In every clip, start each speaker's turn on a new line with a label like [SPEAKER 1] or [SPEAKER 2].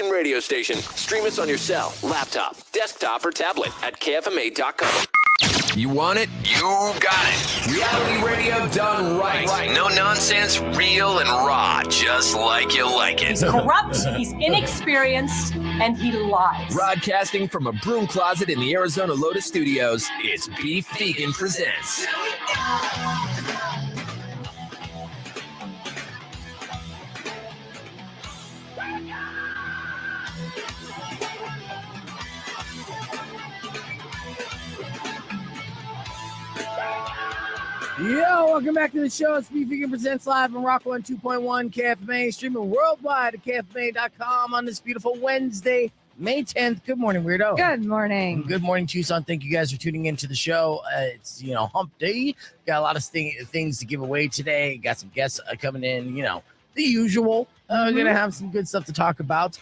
[SPEAKER 1] Radio station. Stream us on your cell, laptop, desktop, or tablet at KFMA.com. You want it? You got it. Reality radio done right. No nonsense, real and raw, just like you like it.
[SPEAKER 2] He's corrupt, he's inexperienced, and he lies.
[SPEAKER 1] Broadcasting from a broom closet in the Arizona Lotus Studios, it's Beef Vegan Presents.
[SPEAKER 3] Yo, welcome back to the show. It's Beef Vegan Presents live on Rock 102.1 KFMA, streaming worldwide at KFMA.com on this beautiful Wednesday, May 10th. Good morning, Weirdo.
[SPEAKER 4] Good morning.
[SPEAKER 3] Good morning, Tucson. Thank you guys for tuning into the show. It's, hump day. Got a lot of things to give away today. Got some guests coming in, the usual. We're going to have some good stuff to talk about.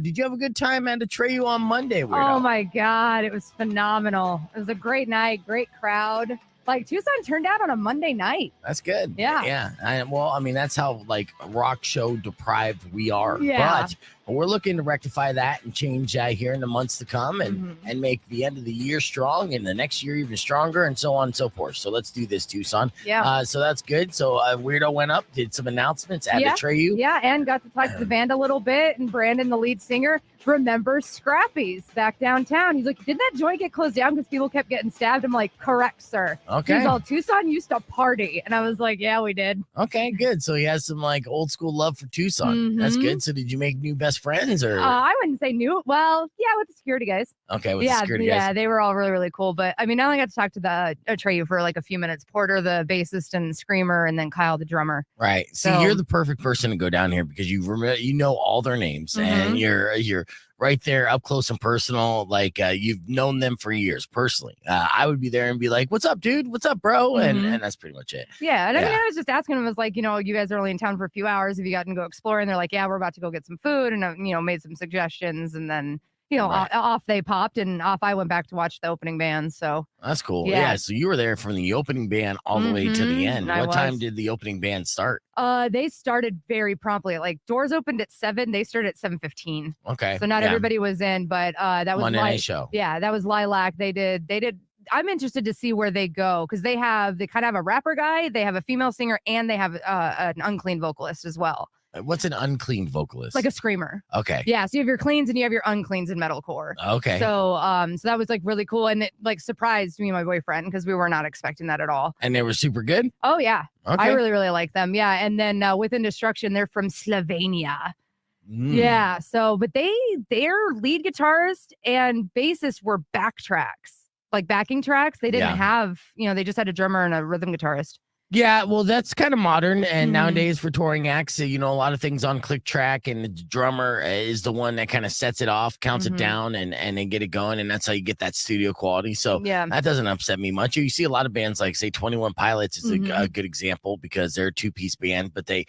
[SPEAKER 3] Did you have a good time at Atreyu on Monday, Weirdo?
[SPEAKER 4] Oh, my God. It was phenomenal. It was a great night, great crowd. Like, Tucson turned out on a Monday night.
[SPEAKER 3] That's good.
[SPEAKER 4] Yeah.
[SPEAKER 3] Yeah. That's how, rock show deprived we are.
[SPEAKER 4] Yeah.
[SPEAKER 3] But we're looking to rectify that and change that here in the months to come and make the end of the year strong and the next year even stronger and so on and so forth. So let's do this, Tucson.
[SPEAKER 4] Yeah.
[SPEAKER 3] So that's good. So Weirdo went up, did some announcements at Atreyu.
[SPEAKER 4] Yeah, and got to talk to the band a little bit. And Brandon, the lead singer, remembers Scrappy's back downtown. He's like, did that joint get closed down because people kept getting stabbed? I'm like, correct, sir.
[SPEAKER 3] Okay.
[SPEAKER 4] He's all, Tucson used to party. And I was like, yeah, we did.
[SPEAKER 3] Okay, good. So he has some old school love for Tucson. That's good. So did you make new best friends or?
[SPEAKER 4] I wouldn't say new. Well, yeah, with the security guys.
[SPEAKER 3] Okay, with the security guys.
[SPEAKER 4] Yeah, they were all really, really cool. But I only got to talk to the Atreyu for a few minutes. Porter, the bassist and screamer, and then Kyle, the drummer.
[SPEAKER 3] Right. See, you're the perfect person to go down here because you know all their names and you're right there up close and personal. You've known them for years personally. I would be there and be like, what's up, dude? What's up, bro? And that's pretty much it.
[SPEAKER 4] Yeah. And I was just asking them, I was like, you guys are only in town for a few hours. Have you gotten to go explore? And they're like, yeah, we're about to go get some food. And, made some suggestions. And then, off they popped and off I went back to watch the opening band. So
[SPEAKER 3] that's cool. Yeah. So you were there from the opening band all the way to the end. What time did the opening band start?
[SPEAKER 4] They started very promptly. Doors opened at 7. They started at 7:15.
[SPEAKER 3] Okay.
[SPEAKER 4] So not everybody was in, but that was
[SPEAKER 3] Monday night show.
[SPEAKER 4] Yeah, that was Lilac. They did. I'm interested to see where they go because they kind of have a rapper guy, they have a female singer, and they have an unclean vocalist as well.
[SPEAKER 3] What's an unclean vocalist?
[SPEAKER 4] Like a screamer.
[SPEAKER 3] Okay.
[SPEAKER 4] Yeah. So you have your cleans and you have your uncleans in metalcore.
[SPEAKER 3] Okay.
[SPEAKER 4] So so that was really cool. And it surprised me and my boyfriend because we were not expecting that at all.
[SPEAKER 3] And they were super good?
[SPEAKER 4] Oh, yeah.
[SPEAKER 3] Okay.
[SPEAKER 4] I really, really like them. Yeah. And then Within Destruction, they're from Slovenia. Yeah. So, but their lead guitarist and bassist were backtracks, backing tracks. They didn't have, they just had a drummer and a rhythm guitarist.
[SPEAKER 3] Yeah, well, that's kind of modern. And nowadays for touring acts, a lot of things on click track and the drummer is the one that kind of sets it off, counts it down and then get it going. And that's how you get that studio quality. So that doesn't upset me much. You see a lot of bands like, say, 21 Pilots is a good example because they're a 2-piece band, but they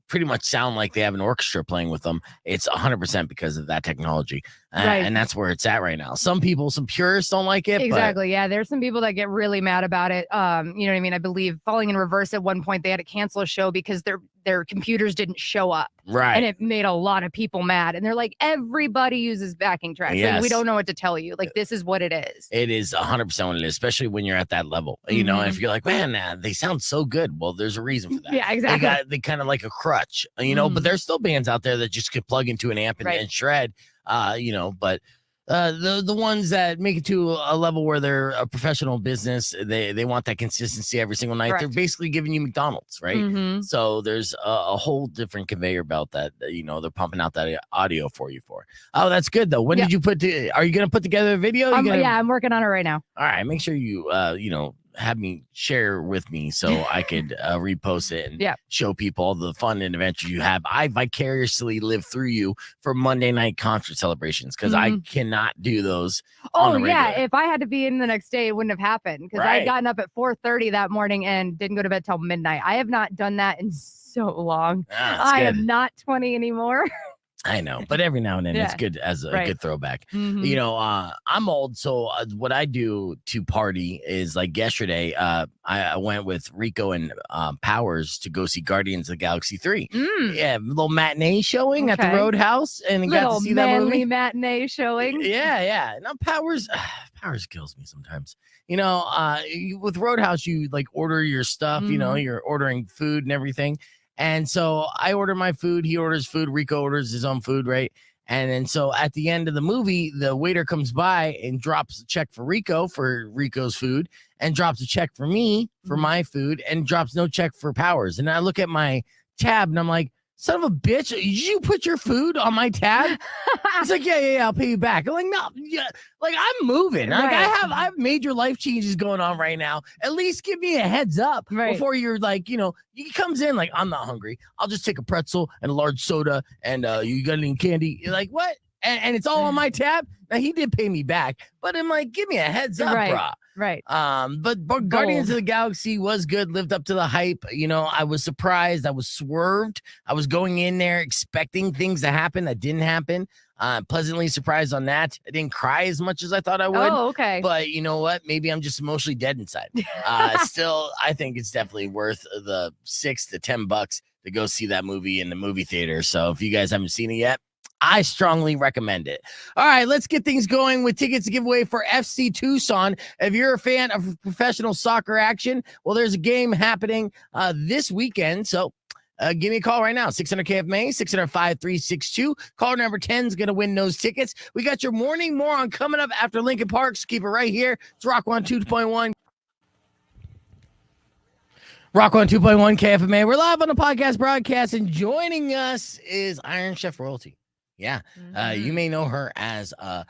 [SPEAKER 3] pretty much sound like they have an orchestra playing with them. It's 100% because of that technology. And that's where it's at right now. Some purists don't like it.
[SPEAKER 4] Exactly. Yeah. There's some people that get really mad about it. You know what I mean? I believe Falling in Reverse at one point, they had to cancel a show because their computers didn't show up.
[SPEAKER 3] Right.
[SPEAKER 4] And it made a lot of people mad. And they're like, everybody uses backing tracks.
[SPEAKER 3] Yes.
[SPEAKER 4] And we don't know what to tell you. This is what it is.
[SPEAKER 3] It is 100% what it is, especially when you're at that level. And if you're like, man, they sound so good. Well, there's a reason for that.
[SPEAKER 4] Yeah, exactly.
[SPEAKER 3] They kind of like a crutch, but there's still bands out there that just could plug into an amp and shred, but the ones that make it to a level where they're a professional business, they want that consistency every single night.
[SPEAKER 4] Correct.
[SPEAKER 3] They're basically giving you McDonald's, right? So there's a whole different conveyor belt that they're pumping out that audio for you for. Oh, that's good though. When did you are you gonna put together a video?
[SPEAKER 4] Yeah, I'm working on it right now.
[SPEAKER 3] All right, make sure you have me share with me so I could repost it and show people all the fun and adventures you have. I vicariously live through you for Monday night concert celebrations because I cannot do those.
[SPEAKER 4] Oh, yeah. If I had to be in the next day, it wouldn't have happened because I had gotten up at 4:30 that morning and didn't go to bed till midnight. I have not done that in so long. I am not 20 anymore.
[SPEAKER 3] I know, but every now and then it's good as a good throwback. You know, I'm old, so what I do to party is like yesterday, I went with Rico and Powers to go see Guardians of the Galaxy 3. Yeah, a little matinee showing at the Roadhouse, and got to see that movie.
[SPEAKER 4] Matinee showing.
[SPEAKER 3] Yeah. Now Powers kills me sometimes. You know, with Roadhouse, you like order your stuff. You know, you're ordering food and everything. And so I order my food, he orders food, Rico orders his own food, right? And then so at the end of the movie, the waiter comes by and drops a check for Rico's food, and drops a check for me for my food, and drops no check for Powers. And I look at my tab and I'm like, son of a bitch, did you put your food on my tab? He's like, yeah, I'll pay you back. I'm like, no, yeah, like I'm moving. Like I have major life changes going on right now. At least give me a heads up before you're like, you know, he comes in like, I'm not hungry. I'll just take a pretzel and a large soda, and you got any candy? You're like, what? And it's all on my tab. Now he did pay me back, but I'm like, give me a heads up, brah.
[SPEAKER 4] Right.
[SPEAKER 3] But Guardians of the Galaxy was good, lived up to the hype. You know, I was surprised. I was swerved. I was going in there expecting things to happen that didn't happen. Pleasantly surprised on that. I didn't cry as much as I thought I would.
[SPEAKER 4] Oh, okay.
[SPEAKER 3] But you know what? Maybe I'm just emotionally dead inside. Still, I think it's definitely worth the $6 to $10 to go see that movie in the movie theater. So if you guys haven't seen it yet, I strongly recommend it. All right, let's get things going with tickets to give away for FC Tucson. If you're a fan of professional soccer action, well, there's a game happening this weekend. So give me a call right now, 600-KFMA, 600-5362. Caller number 10 is going to win those tickets. We got your morning moron coming up after Lincoln Park, so keep it right here. It's Rock 102.1. Rock 102.1 KFMA. We're live on the podcast broadcast, and joining us is Iron Chef Royalty. Yeah. You may know her as a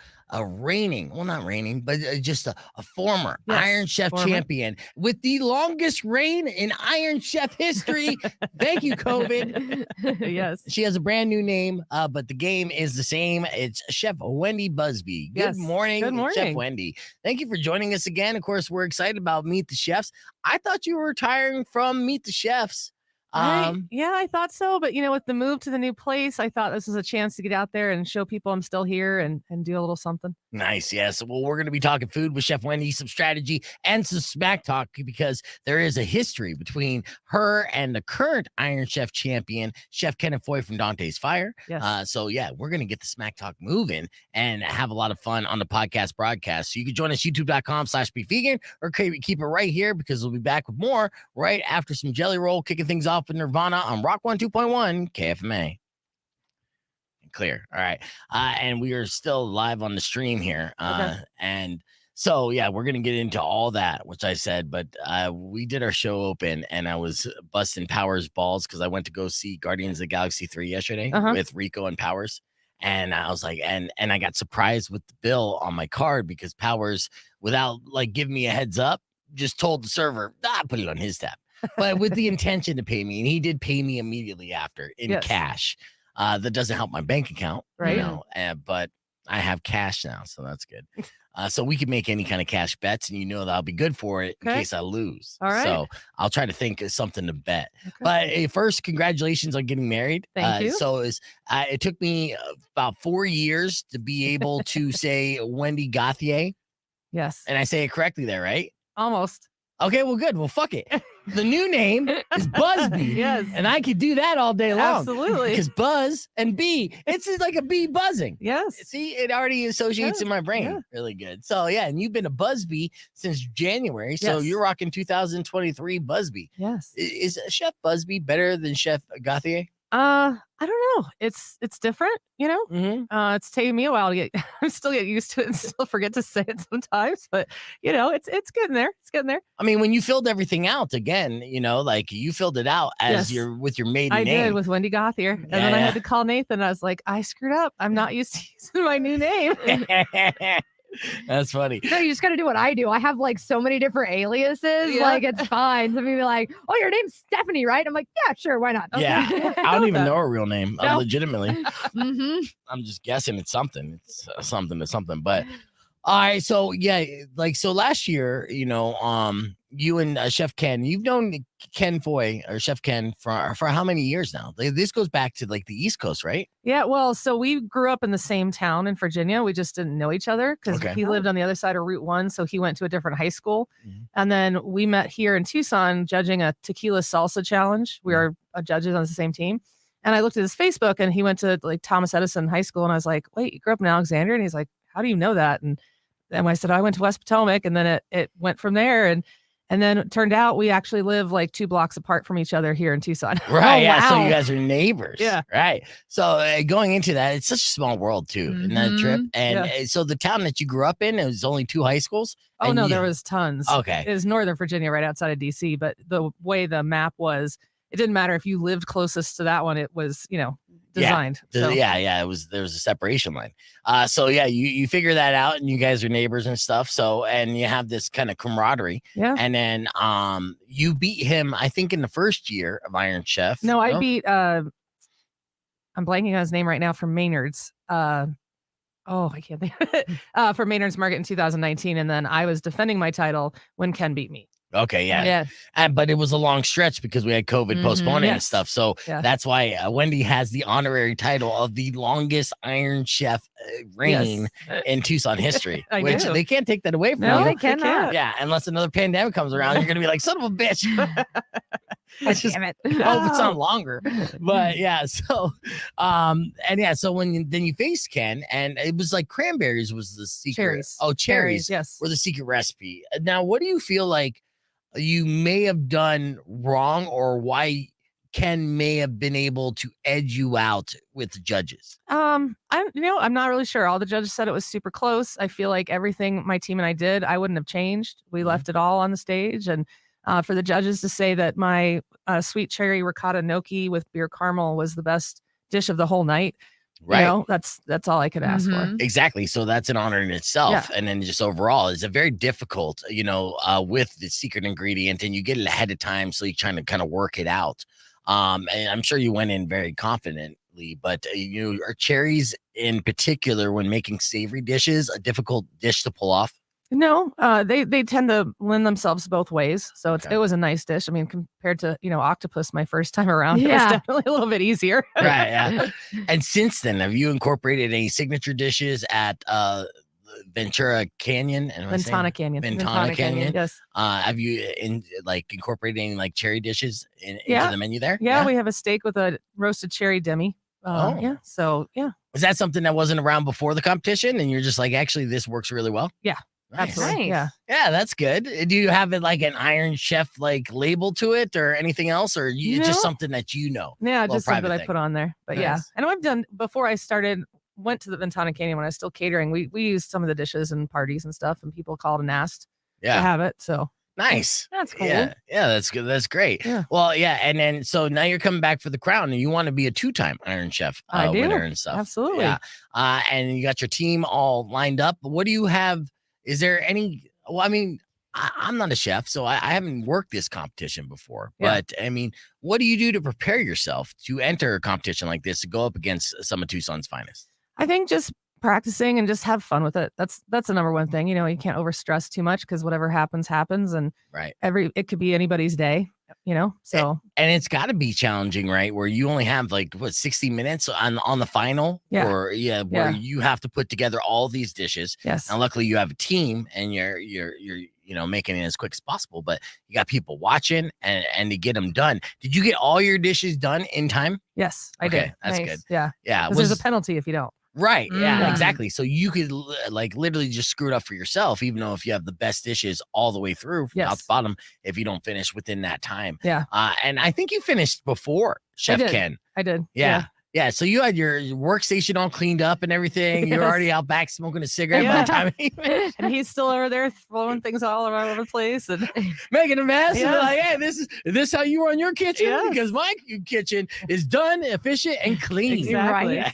[SPEAKER 3] reigning, well, not reigning, but just a former Iron Chef champion with the longest reign in Iron Chef history. Thank you, COVID.
[SPEAKER 4] Yes.
[SPEAKER 3] She has a brand new name, but the game is the same. It's Chef Wendy Busby. Good morning, Chef Wendy. Thank you for joining us again. Of course, we're excited about Meet the Chefs. I thought you were retiring from Meet the Chefs.
[SPEAKER 5] I thought so. But, you know, with the move to the new place, I thought this was a chance to get out there and show people I'm still here and do a little something.
[SPEAKER 3] Nice. Yes. Well, we're going to be talking food with Chef Wendy, some strategy and some smack talk, because there is a history between her and the current Iron Chef champion, Chef Kenneth Foy from Dante's Fire.
[SPEAKER 5] Yes.
[SPEAKER 3] So, yeah, we're going to get the smack talk moving and have a lot of fun on the podcast broadcast. So you can join us, youtube.com/bevegan, or keep it right here, because we'll be back with more right after some Jelly Roll, kicking things off with Nirvana on Rock 102.1 KFMA. Clear. All right. And we are still live on the stream here. And so, yeah, we're going to get into all that, which I said, but we did our show open, and I was busting Powers balls because I went to go see Guardians of the Galaxy 3 yesterday with Rico and Powers. And I was like, and I got surprised with the bill on my card, because Powers, without like giving me a heads up, just told the server, put it on his tab. But with the intention to pay me, and he did pay me immediately after in cash. That doesn't help my bank account,
[SPEAKER 5] right?
[SPEAKER 3] You know, but I have cash now, so that's good. So we can make any kind of cash bets, and you know that I'll be good for it in case I lose.
[SPEAKER 5] All right.
[SPEAKER 3] So I'll try to think of something to bet. But first, congratulations on getting married.
[SPEAKER 5] Thank you.
[SPEAKER 3] So it took me about 4 years to be able to say Wendy Gauthier.
[SPEAKER 5] Yes.
[SPEAKER 3] And I say it correctly there, right?
[SPEAKER 5] Almost.
[SPEAKER 3] Okay, well, good. Well, fuck it. The new name is Busby.
[SPEAKER 5] Yes.
[SPEAKER 3] And I could do that all day long.
[SPEAKER 5] Absolutely.
[SPEAKER 3] Because buzz and bee, it's like a bee buzzing.
[SPEAKER 5] Yes.
[SPEAKER 3] See, it already associates in my brain.
[SPEAKER 5] Yeah.
[SPEAKER 3] Really good. So, yeah, and you've been a Busby since January. So you're rocking 2023 Busby.
[SPEAKER 5] Yes.
[SPEAKER 3] Is Chef Busby better than Chef Gauthier?
[SPEAKER 5] I don't know. It's different, you know. It's taking me a while to get. I'm still getting used to it and still forget to say it sometimes. But you know, it's getting there. It's getting there.
[SPEAKER 3] I mean, when you filled everything out again, you know, like you filled it out as with your maiden name.
[SPEAKER 5] I did with Wendy Gauthier, and then I had to call Nathan. I was like, I screwed up. I'm not used to using my new name.
[SPEAKER 3] That's funny.
[SPEAKER 4] No, you just got to do what I do. I have like so many different aliases. Like, it's fine. Some people be like, oh, your name's Stephanie, right? I'm like, yeah, sure. Why not?
[SPEAKER 3] Yeah. I don't even know her real name.
[SPEAKER 4] No.
[SPEAKER 3] Legitimately. I'm just guessing it's something. It's something to something. But all right. So, yeah, like, so last year, you know, you and Chef Ken, you've known Ken Foy or Chef Ken for how many years now? This goes back to like the East Coast, right?
[SPEAKER 5] Yeah, well, so we grew up in the same town in Virginia. We just didn't know each other because
[SPEAKER 3] Okay.
[SPEAKER 5] he lived on the other side of Route 1, so he went to a different high school.
[SPEAKER 3] Mhm.
[SPEAKER 5] And then we met here in Tucson judging a tequila salsa challenge. We are judges on the same team. And I looked at his Facebook, and he went to like Thomas Edison High School, and I was like, "Wait, you grew up in Alexandria?" And he's like, "How do you know that?" And I said, "I went to West Potomac," and then it went from there. And then it turned out we actually live like 2 blocks apart from each other here in Tucson.
[SPEAKER 3] Right.
[SPEAKER 4] Oh,
[SPEAKER 3] Yeah. So
[SPEAKER 4] wow.
[SPEAKER 3] you guys are neighbors.
[SPEAKER 5] Yeah.
[SPEAKER 3] Right. So going into that, it's such a small world too in that trip.
[SPEAKER 4] Mhm.
[SPEAKER 3] And so the town that you grew up in, it was only 2 high schools.
[SPEAKER 5] Oh,
[SPEAKER 3] And
[SPEAKER 5] no,
[SPEAKER 3] you-
[SPEAKER 5] there was tons.
[SPEAKER 3] Okay.
[SPEAKER 5] It was Northern Virginia, right outside of DC. But the way the map was, it didn't matter if you lived closest to that one. It was, designed. So.
[SPEAKER 3] Yeah. There was a separation line. So yeah, you figure that out, and you guys are neighbors and stuff. So and you have this kind of camaraderie.
[SPEAKER 5] Yeah.
[SPEAKER 3] And then you beat him, I think, in the first year of Iron Chef.
[SPEAKER 5] No, I beat. I'm blanking on his name right now from Maynard's. I can't think of it. For Maynard's Market in 2019, and then I was defending my title when Ken beat me.
[SPEAKER 3] Okay, yeah.
[SPEAKER 4] Yeah.
[SPEAKER 3] But it was a long stretch because we had COVID postponing and
[SPEAKER 5] Yes.
[SPEAKER 3] stuff. So
[SPEAKER 5] Yeah.
[SPEAKER 3] that's why Wendy has the honorary title of the longest Iron Chef reign in Tucson history,
[SPEAKER 5] I
[SPEAKER 3] which
[SPEAKER 5] do.
[SPEAKER 3] they can't take that away from
[SPEAKER 4] No,
[SPEAKER 3] you.
[SPEAKER 4] they cannot.
[SPEAKER 3] Yeah, unless another pandemic comes around, you're gonna be like, son of a bitch. It's just,
[SPEAKER 4] Damn it.
[SPEAKER 3] I hope it's not longer. But yeah, so so when then you faced Ken, and it was like cranberries was the secret.
[SPEAKER 5] Cherries.
[SPEAKER 3] Oh, cherries
[SPEAKER 5] Yes.
[SPEAKER 3] were the secret recipe. Now, what do you feel like you may have done wrong, or why Ken may have been able to edge you out with the judges?
[SPEAKER 5] I'm not really sure. All the judges said it was super close. I feel like everything my team and I did, I wouldn't have changed. We left it all on the stage, and for the judges to say that my sweet cherry ricotta gnocchi with beer caramel was the best dish of the whole night,
[SPEAKER 3] Right.
[SPEAKER 5] that's all I could ask for.
[SPEAKER 4] Mhm.
[SPEAKER 3] Exactly. So that's an honor in itself.
[SPEAKER 5] Yeah.
[SPEAKER 3] And then just overall, it's a very difficult, with the secret ingredient, and you get it ahead of time. So you're trying to kind of work it out. And I'm sure you went in very confidently, but are cherries in particular, when making savory dishes, a difficult dish to pull off?
[SPEAKER 5] No, they tend to lend themselves both ways. So
[SPEAKER 3] Okay.
[SPEAKER 5] it was a nice dish. I mean, compared to, octopus my first time around, it was
[SPEAKER 4] Yeah.
[SPEAKER 5] definitely a little bit easier.
[SPEAKER 3] Right. Yeah. And since then, have you incorporated any signature dishes at Ventura Canyon and
[SPEAKER 5] Ventana Canyon.
[SPEAKER 3] Ventana Canyon?
[SPEAKER 5] Yes.
[SPEAKER 3] Have you incorporated any like cherry dishes into
[SPEAKER 5] Yeah.
[SPEAKER 3] the menu there?
[SPEAKER 5] Yeah, we have a steak with a roasted cherry demi.
[SPEAKER 3] Oh.
[SPEAKER 5] Yeah. So yeah,
[SPEAKER 3] Was that something that wasn't around before the competition, and you're just like, actually, this works really well?
[SPEAKER 5] Yeah.
[SPEAKER 3] Nice.
[SPEAKER 5] absolutely.
[SPEAKER 4] Nice.
[SPEAKER 5] Yeah.
[SPEAKER 3] Yeah, that's good. Do you have it like an Iron Chef like label to it or anything else, or it's just
[SPEAKER 5] No.
[SPEAKER 3] something that you know?
[SPEAKER 5] Yeah,
[SPEAKER 3] Little
[SPEAKER 5] just something
[SPEAKER 3] private
[SPEAKER 5] I
[SPEAKER 3] thing.
[SPEAKER 5] put on there. But yeah.
[SPEAKER 3] Nice.
[SPEAKER 5] And I've done before I went to the Ventana Canyon when I was still catering. We used some of the dishes and parties and stuff, and people called and asked to
[SPEAKER 3] Yeah,
[SPEAKER 5] have it. So
[SPEAKER 3] nice.
[SPEAKER 4] That's cool.
[SPEAKER 3] Yeah, that's good. That's great.
[SPEAKER 5] Yeah.
[SPEAKER 3] Well, yeah, and then so now you're coming back for the crown, and you want to be a 2-time Iron Chef
[SPEAKER 5] I do.
[SPEAKER 3] winner and stuff.
[SPEAKER 5] Absolutely.
[SPEAKER 3] Yeah. And you got your team all lined up. What do you have? Is there any? Well, I mean, I'm not a chef, so I haven't worked this competition before.
[SPEAKER 5] Yeah.
[SPEAKER 3] But I mean, what do you do to prepare yourself to enter a competition like this to go up against some of Tucson's finest?
[SPEAKER 5] I think just practicing and just have fun with it. That's the number one thing. You can't overstress too much because whatever happens, and
[SPEAKER 3] Right.
[SPEAKER 5] it could be anybody's day, So
[SPEAKER 3] And it's got to be challenging, right? Where you only have 60 minutes on the final,
[SPEAKER 5] Yeah.
[SPEAKER 3] or where
[SPEAKER 5] Yeah.
[SPEAKER 3] you have to put together all these dishes.
[SPEAKER 5] yes.
[SPEAKER 3] And luckily, you have a team, and you're making it as quick as possible. But you got people watching, and to get them done. Did you get all your dishes done in time?
[SPEAKER 5] Yes, I
[SPEAKER 3] Okay,
[SPEAKER 5] did.
[SPEAKER 3] that's
[SPEAKER 4] Nice.
[SPEAKER 3] good.
[SPEAKER 5] Yeah.
[SPEAKER 3] Yeah,
[SPEAKER 5] 'Cause there's a penalty if you don't.
[SPEAKER 3] right. Yeah,
[SPEAKER 4] Mm.
[SPEAKER 3] exactly. So you could literally just screw it up for yourself, even though if you have the best dishes all the way through from top
[SPEAKER 5] Yes.
[SPEAKER 3] to bottom, if you don't finish within that time.
[SPEAKER 5] Yeah.
[SPEAKER 3] And I think you finished before Chef
[SPEAKER 5] did.
[SPEAKER 3] Ken.
[SPEAKER 5] I did.
[SPEAKER 3] Yeah. Yeah, so you had your workstation all cleaned up and everything. You're
[SPEAKER 5] Yes.
[SPEAKER 3] already out back smoking a cigarette by
[SPEAKER 5] Yeah.
[SPEAKER 3] the time he finished,
[SPEAKER 5] And he's still over there throwing things all over the place. And
[SPEAKER 3] making a mess. And
[SPEAKER 5] Yeah.
[SPEAKER 3] like, hey, is this how you run your kitchen?
[SPEAKER 5] Yes.
[SPEAKER 3] Because my kitchen is done, efficient, and clean.
[SPEAKER 5] Exactly.
[SPEAKER 4] Right.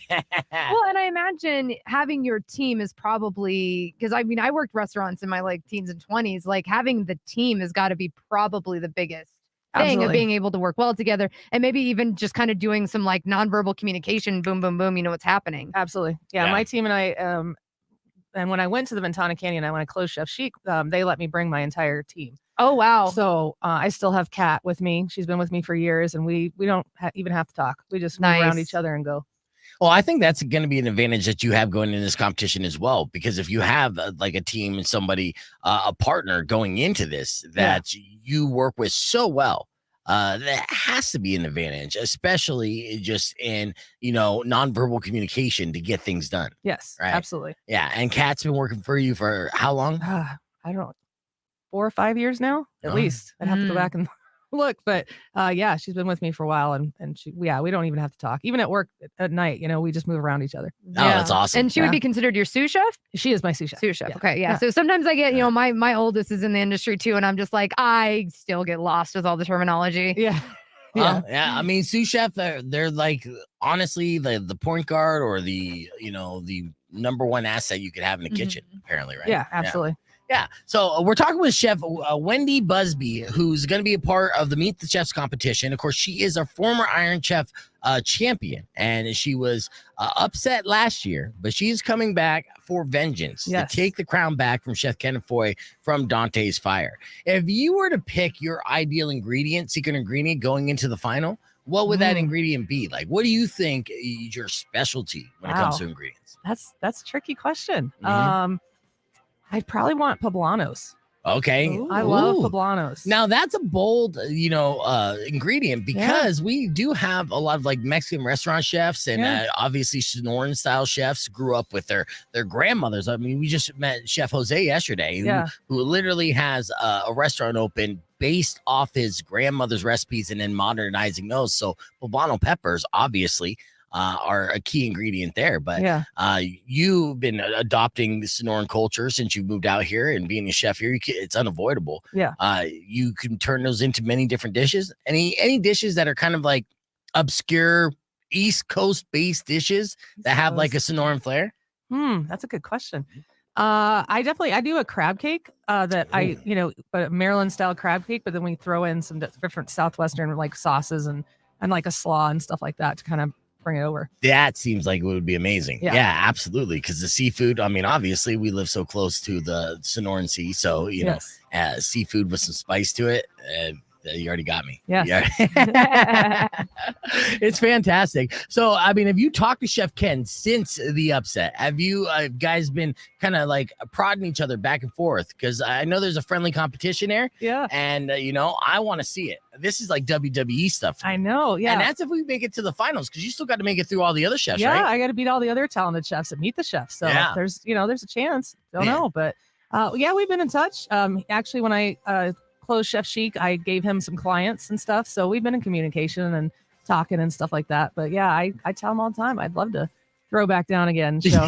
[SPEAKER 4] Well, and I imagine having your team is probably because I worked restaurants in my teens and 20s. Like having the team has got to be probably the biggest thing of
[SPEAKER 5] Absolutely.
[SPEAKER 4] being able to work well together, and maybe even just kind of doing some nonverbal communication. Boom, boom, boom. You know what's happening.
[SPEAKER 5] Absolutely. Yeah,
[SPEAKER 3] Yeah.
[SPEAKER 5] my team and I, and when I went to the Ventana Canyon, when I closed Chef Chic, they let me bring my entire team.
[SPEAKER 4] Oh, wow.
[SPEAKER 5] So I still have Kat with me. She's been with me for years, and we don't even have to talk. We just move around each other and go.
[SPEAKER 3] Well, I think that's going to be an advantage that you have going in this competition as well, because if you have like a team and somebody, a partner going into this that you work with so well, that has to be an advantage, especially just in, nonverbal communication to get things done.
[SPEAKER 5] Yes,
[SPEAKER 3] right?
[SPEAKER 5] Absolutely.
[SPEAKER 3] Yeah. And Kat's been working for you for how long?
[SPEAKER 5] I don't know, 4 or 5 years now, at least. I'd have to go back and look, but she's been with me for a while, and we don't even have to talk. Even at work at night, we just move around each other.
[SPEAKER 3] Oh, that's awesome.
[SPEAKER 4] And she would be considered your sous chef?
[SPEAKER 5] She is my sous chef.
[SPEAKER 4] Sous chef. Okay. Yeah. So sometimes I get, my oldest is in the industry too, and I'm just like, I still get lost with all the terminology.
[SPEAKER 5] Yeah.
[SPEAKER 3] Yeah. I mean, sous chef, they're like, honestly, the point guard or the number one asset you could have in the kitchen, apparently, right?
[SPEAKER 5] Yeah, absolutely.
[SPEAKER 3] Yeah. So we're talking with Chef Wendy Busby, who's going to be a part of the Meet the Chefs competition. Of course, she is a former Iron Chef champion, and she was upset last year, but she's coming back for vengeance to take the crown back from Chef Kenneth Foy from Dante's Fire. If you were to pick your ideal secret ingredient going into the final, what would that ingredient be? Like, what do you think is your specialty when it comes to ingredients?
[SPEAKER 5] That's a tricky question. I'd probably want poblanos.
[SPEAKER 3] Okay.
[SPEAKER 5] Ooh. I love poblanos.
[SPEAKER 3] Now that's a bold, ingredient, because we do have a lot of like Mexican restaurant chefs and obviously Sonoran style chefs grew up with their grandmothers. I mean, we just met Chef Jose yesterday, who literally has a restaurant open based off his grandmother's recipes and then modernizing those. So poblano peppers, obviously, are a key ingredient there. But you've been adopting the Sonoran culture since you moved out here, and being a chef here, it's unavoidable.
[SPEAKER 5] Yeah.
[SPEAKER 3] You can turn those into many different dishes. Any dishes that are kind of like obscure East Coast based dishes that have like a Sonoran flair?
[SPEAKER 5] That's a good question. I do a crab cake but a Maryland style crab cake, but then we throw in some different Southwestern like sauces and like a slaw and stuff like that to kind of bring it over. That
[SPEAKER 3] seems like it would be amazing. Yeah, absolutely. Because the seafood, I mean, obviously we live so close to the Sonoran Sea, so seafood with some spice to it. You already got me.
[SPEAKER 5] Yeah.
[SPEAKER 3] It's fantastic. So, I mean, have you talked to Chef Ken since the upset? Have you guys been kind of like prodding each other back and forth? Because I know there's a friendly competition there.
[SPEAKER 5] Yeah.
[SPEAKER 3] And, I want to see it. This is like WWE stuff.
[SPEAKER 5] I know. Yeah.
[SPEAKER 3] And that's if we make it to the finals, because you still got to make it through all the other chefs,
[SPEAKER 5] right?
[SPEAKER 3] Yeah,
[SPEAKER 5] I got to beat all the other talented chefs and meet the chefs. So there's a chance. Don't know. But we've been in touch. Actually, when I closed Chef Chic, I gave him some clients and stuff, so we've been in communication and talking and stuff like that. But I tell him all the time, I'd love to throw back down again. So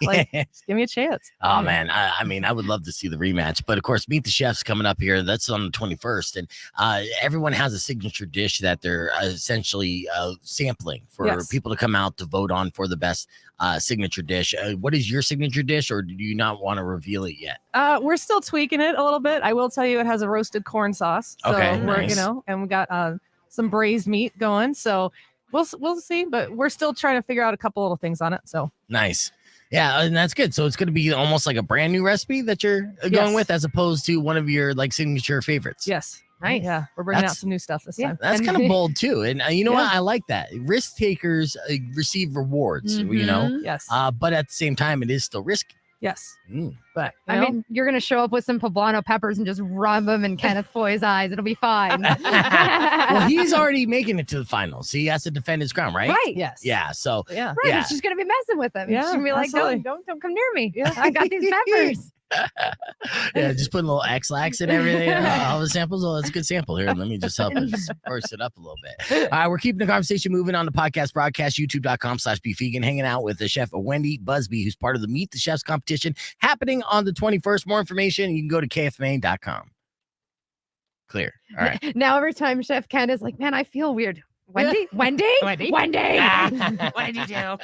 [SPEAKER 5] like, just give me a chance.
[SPEAKER 3] Oh man, I mean, I would love to see the rematch. But of course, Meet the Chefs coming up here. That's on the 21st, and everyone has a signature dish that they're essentially sampling for people to come out to vote on for the best signature dish. What is your signature dish, or do you not want to reveal it yet?
[SPEAKER 5] We're still tweaking it a little bit. I will tell you, it has a roasted corn sauce. So we're, and we got some braised meat going. So we'll see, but we're still trying to figure out a couple little things on it. So
[SPEAKER 3] nice. Yeah, and that's good. So it's going to be almost like a brand new recipe that you're going with, as opposed to one of your like signature favorites.
[SPEAKER 5] Yes.
[SPEAKER 4] Nice.
[SPEAKER 5] Yeah, we're bringing out some new stuff this time.
[SPEAKER 3] That's kind of bold too. And you know what? I like that. Risk takers receive rewards,
[SPEAKER 5] Yes.
[SPEAKER 3] But at the same time, it is still risky.
[SPEAKER 5] Yes.
[SPEAKER 4] But I mean, you're going to show up with some poblano peppers and just rub them in Kenneth Foy's eyes. It'll be fine.
[SPEAKER 3] Well, he's already making it to the finals. He has to defend his crown, right?
[SPEAKER 4] Right.
[SPEAKER 5] Yes.
[SPEAKER 3] Yeah. So
[SPEAKER 4] right. Yeah. She's going to be messing with him.
[SPEAKER 5] Yeah.
[SPEAKER 4] She's going to be like, don't come near me.
[SPEAKER 5] Yeah.
[SPEAKER 4] I got these peppers.
[SPEAKER 3] Just putting a little X-Lax and everything. All the samples. Oh, that's a good sample here. Let me just help it spruce it up a little bit. All right, we're keeping the conversation moving on the podcast broadcast, youtube.com/beefvegan, hanging out with the chef Wendy Busby, who's part of the Meet the Chefs competition happening on the 21st. More information, you can go to kfma.com. Clear. All right.
[SPEAKER 4] Now every time Chef Ken is like, man, I feel weird. Wendy? What did you do?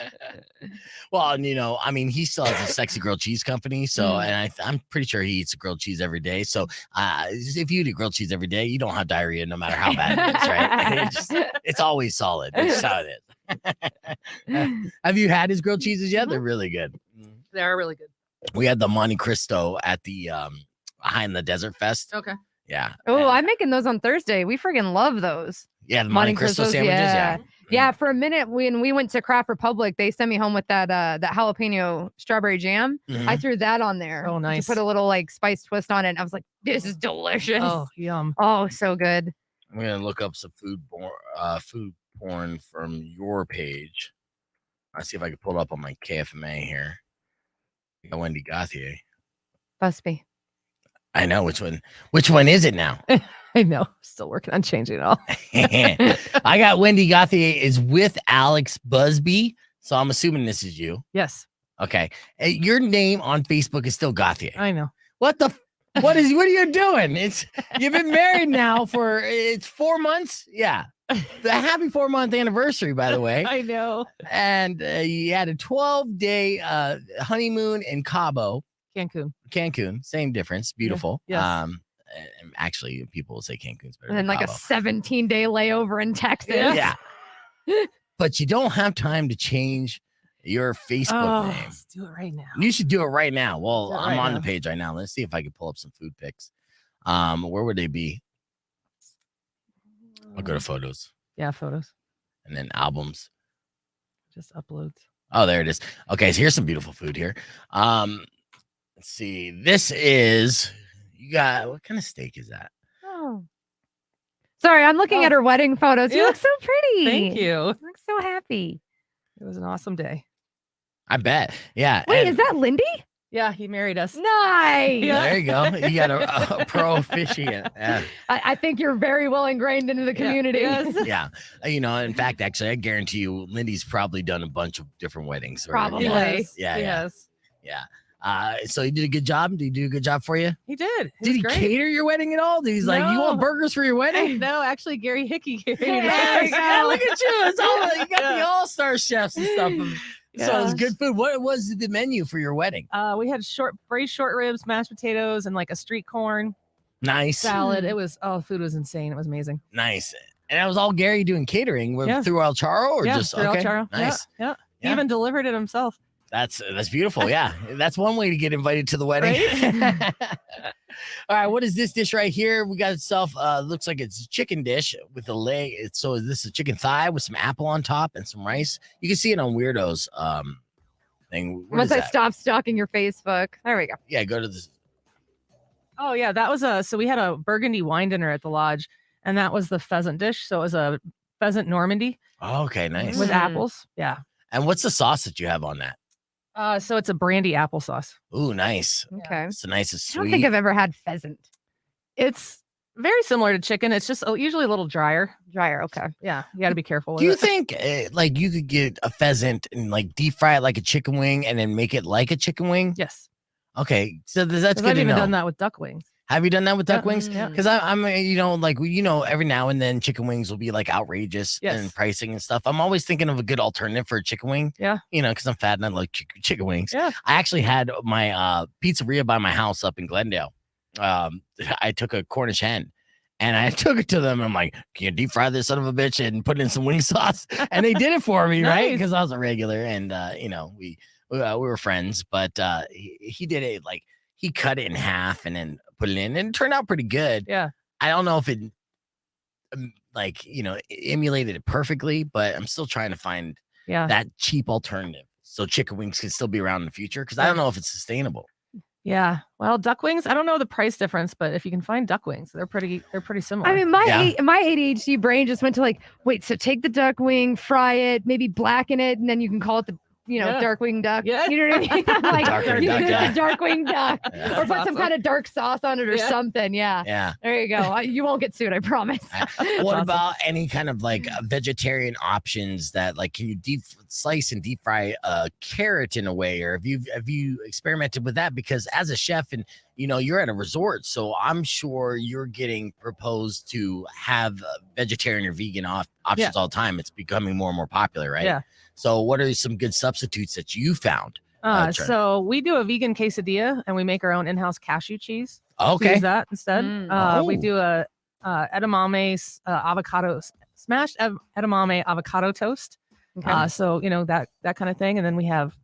[SPEAKER 3] Well, I mean, he still has a sexy grilled cheese company. So, and I'm pretty sure he eats grilled cheese every day. So, if you eat grilled cheese every day, you don't have diarrhea no matter how bad it is, right? It's always solid. That's how it is. Have you had his grilled cheeses yet? They're really good.
[SPEAKER 5] They're really good.
[SPEAKER 3] We had the Monte Cristo at the High in the Desert Fest.
[SPEAKER 5] Okay.
[SPEAKER 3] Yeah.
[SPEAKER 4] Oh, I'm making those on Thursday. We friggin' love those.
[SPEAKER 3] Yeah, the Monte Cristo
[SPEAKER 4] Cristos,
[SPEAKER 3] sandwiches. Yeah.
[SPEAKER 4] Yeah, for a minute when we went to Craft Republic, they sent me home with that jalapeno strawberry jam. I
[SPEAKER 3] Mhm.
[SPEAKER 4] through that on there.
[SPEAKER 5] Oh, nice.
[SPEAKER 4] To put a little like spice twist on it. And I was like, this is delicious.
[SPEAKER 5] Oh, yum.
[SPEAKER 4] Oh, so good.
[SPEAKER 3] I'm gonna look up some food porn from your page. I'll see if I can pull it up on my KFMA here. Wendy Gauthier.
[SPEAKER 4] Busby.
[SPEAKER 3] I know which one. Which one is it now?
[SPEAKER 5] I know. Still working on changing it all.
[SPEAKER 3] I got Wendy Gauthier is with Alex Busby, so I'm assuming this is you.
[SPEAKER 5] Yes,
[SPEAKER 3] Okay, your name on Facebook is still Gauthier.
[SPEAKER 5] I know.
[SPEAKER 3] What the? What are you doing? You've been married now for 4 months. Yeah, the happy 4-month anniversary, by the way.
[SPEAKER 5] I know.
[SPEAKER 3] And you had a 12-day honeymoon in Cabo,
[SPEAKER 5] Cancun.
[SPEAKER 3] same difference. Beautiful.
[SPEAKER 5] Yes.
[SPEAKER 3] And actually, people will say Cancun's better.
[SPEAKER 4] And then
[SPEAKER 3] than
[SPEAKER 4] like a
[SPEAKER 3] Cabo.
[SPEAKER 4] 17-day layover in Texas.
[SPEAKER 3] Yeah. But you don't have time to change your Facebook name.
[SPEAKER 5] Let's do it right now.
[SPEAKER 3] You should do it right now. Well,
[SPEAKER 5] Do it
[SPEAKER 3] I'm
[SPEAKER 5] right
[SPEAKER 3] on
[SPEAKER 5] now.
[SPEAKER 3] the page right now. Let's see if I can pull up some food pics. Where would they be? I'll go to photos
[SPEAKER 5] Yeah, photos.
[SPEAKER 3] and then albums.
[SPEAKER 5] Just uploads.
[SPEAKER 3] Oh, there it is. Okay, so here's some beautiful food here. Let's see. This is you got what kind of steak is that?
[SPEAKER 4] Oh. Sorry, I'm looking at her wedding photos. You
[SPEAKER 5] Yeah.
[SPEAKER 4] look so pretty.
[SPEAKER 5] Thank you.
[SPEAKER 4] You look so happy.
[SPEAKER 5] It was an awesome day.
[SPEAKER 3] I bet. Yeah.
[SPEAKER 4] Wait,
[SPEAKER 3] and-
[SPEAKER 4] is that Lindy?
[SPEAKER 5] Yeah, he married us.
[SPEAKER 4] Nice.
[SPEAKER 5] Yeah.
[SPEAKER 3] There you go. You got a pro officiant. Yeah.
[SPEAKER 4] I think you're very well ingrained into the community.
[SPEAKER 5] Yes.
[SPEAKER 3] Yeah. In fact, actually, I guarantee you, Lindy's probably done a bunch of different weddings. or-
[SPEAKER 4] Probably.
[SPEAKER 5] He
[SPEAKER 3] Yeah.
[SPEAKER 5] has.
[SPEAKER 3] Yeah,
[SPEAKER 5] He
[SPEAKER 3] yeah.
[SPEAKER 5] has.
[SPEAKER 3] Yeah. So he did a good job. Did he do a good job for you?
[SPEAKER 5] He did. It
[SPEAKER 3] Did
[SPEAKER 5] was
[SPEAKER 3] he
[SPEAKER 5] great.
[SPEAKER 3] cater your wedding at all? Did he's like, you want
[SPEAKER 5] No.
[SPEAKER 3] burgers for your wedding?
[SPEAKER 5] No, actually, Gary Hickey catered it.
[SPEAKER 3] Yes, yeah, look at you. It's all you got the
[SPEAKER 5] Yeah.
[SPEAKER 3] all-star chefs and stuff. So it's
[SPEAKER 5] Yes.
[SPEAKER 3] good food. What was the menu for your wedding?
[SPEAKER 5] We had braised short ribs, mashed potatoes, and like a street corn
[SPEAKER 3] Nice.
[SPEAKER 5] salad. It was the food was insane. It was amazing.
[SPEAKER 3] Nice. And that was all Gary doing catering
[SPEAKER 5] Yeah.
[SPEAKER 3] through El Charo or
[SPEAKER 5] yeah,
[SPEAKER 3] just
[SPEAKER 5] for El
[SPEAKER 3] okay.
[SPEAKER 5] Charo.
[SPEAKER 3] Nice.
[SPEAKER 5] Yeah. He
[SPEAKER 3] Yeah.
[SPEAKER 5] even delivered it himself.
[SPEAKER 3] That's beautiful. Yeah. That's one way to get invited to the wedding. All right. What is this dish right here? We got itself looks like it's a chicken dish with a leg. So is this a chicken thigh with some apple on top and some rice? You can see it on Weirdo's thing. What
[SPEAKER 4] Once
[SPEAKER 3] is
[SPEAKER 4] I
[SPEAKER 3] that?
[SPEAKER 4] stop stalking your Facebook. There we go.
[SPEAKER 3] Yeah, go to this.
[SPEAKER 5] Oh yeah, that was so we had a Burgundy wine dinner at the lodge, and that was the pheasant dish. So it was a pheasant Normandy
[SPEAKER 3] Oh, okay, nice.
[SPEAKER 5] with
[SPEAKER 4] Mm.
[SPEAKER 5] apples. Yeah.
[SPEAKER 3] And what's the sauce that you have on that?
[SPEAKER 5] So it's a brandy applesauce.
[SPEAKER 3] Ooh, nice.
[SPEAKER 4] Okay.
[SPEAKER 3] It's a nice and
[SPEAKER 4] I don't
[SPEAKER 3] sweet.
[SPEAKER 4] think I've ever had pheasant.
[SPEAKER 5] It's very similar to chicken. It's just usually a little drier.
[SPEAKER 4] Dryer. Okay.
[SPEAKER 5] Yeah, you got to be careful with
[SPEAKER 3] Do you
[SPEAKER 5] it.
[SPEAKER 3] think like you could get a pheasant and like deep fry it like a chicken wing and then make it like a chicken wing?
[SPEAKER 5] Yes.
[SPEAKER 3] Okay, so that's
[SPEAKER 5] 'Cause
[SPEAKER 3] good
[SPEAKER 5] I've
[SPEAKER 3] to
[SPEAKER 5] even
[SPEAKER 3] know.
[SPEAKER 5] done that with duck wings.
[SPEAKER 3] Have you done that with duck
[SPEAKER 5] Yeah.
[SPEAKER 3] wings?
[SPEAKER 5] Yeah.
[SPEAKER 3] Because I'm every now and then chicken wings will be like outrageous in
[SPEAKER 5] Yes.
[SPEAKER 3] pricing and stuff. I'm always thinking of a good alternative for a chicken wing.
[SPEAKER 5] Yeah.
[SPEAKER 3] Because I'm fat and I like chicken wings.
[SPEAKER 5] Yeah.
[SPEAKER 3] I actually had my pizzeria by my house up in Glendale. I took a Cornish hen and I took it to them. I'm like, can you deep fry this son of a bitch and put in some wing sauce? And they did it for me, right?
[SPEAKER 5] Nice.
[SPEAKER 3] Because I was a regular and we were friends, but he did it like he cut it in half and then put it in and it turned out pretty good.
[SPEAKER 5] Yeah.
[SPEAKER 3] I don't know if it emulated it perfectly, but I'm still trying to find
[SPEAKER 5] Yeah.
[SPEAKER 3] that cheap alternative so chicken wings can still be around in the future because I don't know if it's sustainable.
[SPEAKER 5] Yeah. Well, duck wings, I don't know the price difference, but if you can find duck wings, they're pretty similar.
[SPEAKER 4] I mean,
[SPEAKER 3] Yeah.
[SPEAKER 4] my ADHD brain just went to like, wait, so take the duck wing, fry it, maybe blacken it, and then you can call it the
[SPEAKER 5] Yeah.
[SPEAKER 4] dark wing duck.
[SPEAKER 5] Yeah.
[SPEAKER 4] You know what I mean? Like
[SPEAKER 3] Darker
[SPEAKER 4] you
[SPEAKER 3] duck,
[SPEAKER 4] can do
[SPEAKER 3] yeah.
[SPEAKER 4] the dark wing duck,
[SPEAKER 3] Yeah.
[SPEAKER 4] or
[SPEAKER 5] That's
[SPEAKER 4] put some
[SPEAKER 5] awesome.
[SPEAKER 4] kind of dark sauce on it or
[SPEAKER 5] Yeah.
[SPEAKER 4] something. Yeah.
[SPEAKER 3] Yeah.
[SPEAKER 4] There you go. You won't get sued, I promise.
[SPEAKER 3] What
[SPEAKER 5] awesome.
[SPEAKER 3] about any kind of like vegetarian options that like can you deep slice and deep fry a carrot in a way, or have you experimented with that? Because as a chef and you're at a resort, so I'm sure you're getting proposed to have vegetarian or vegan options all the time. It's becoming more and more popular, right?
[SPEAKER 5] Yeah.
[SPEAKER 3] So what are some good substitutes that you found? Try-
[SPEAKER 5] So we do a vegan quesadilla and we make our own in-house cashew cheese.
[SPEAKER 3] Okay.
[SPEAKER 5] Use that instead.
[SPEAKER 4] Mm.
[SPEAKER 5] We
[SPEAKER 3] Oh.
[SPEAKER 5] do a edamame avocado smashed edamame avocado toast.
[SPEAKER 4] Okay.
[SPEAKER 5] So that kind of thing, and then we have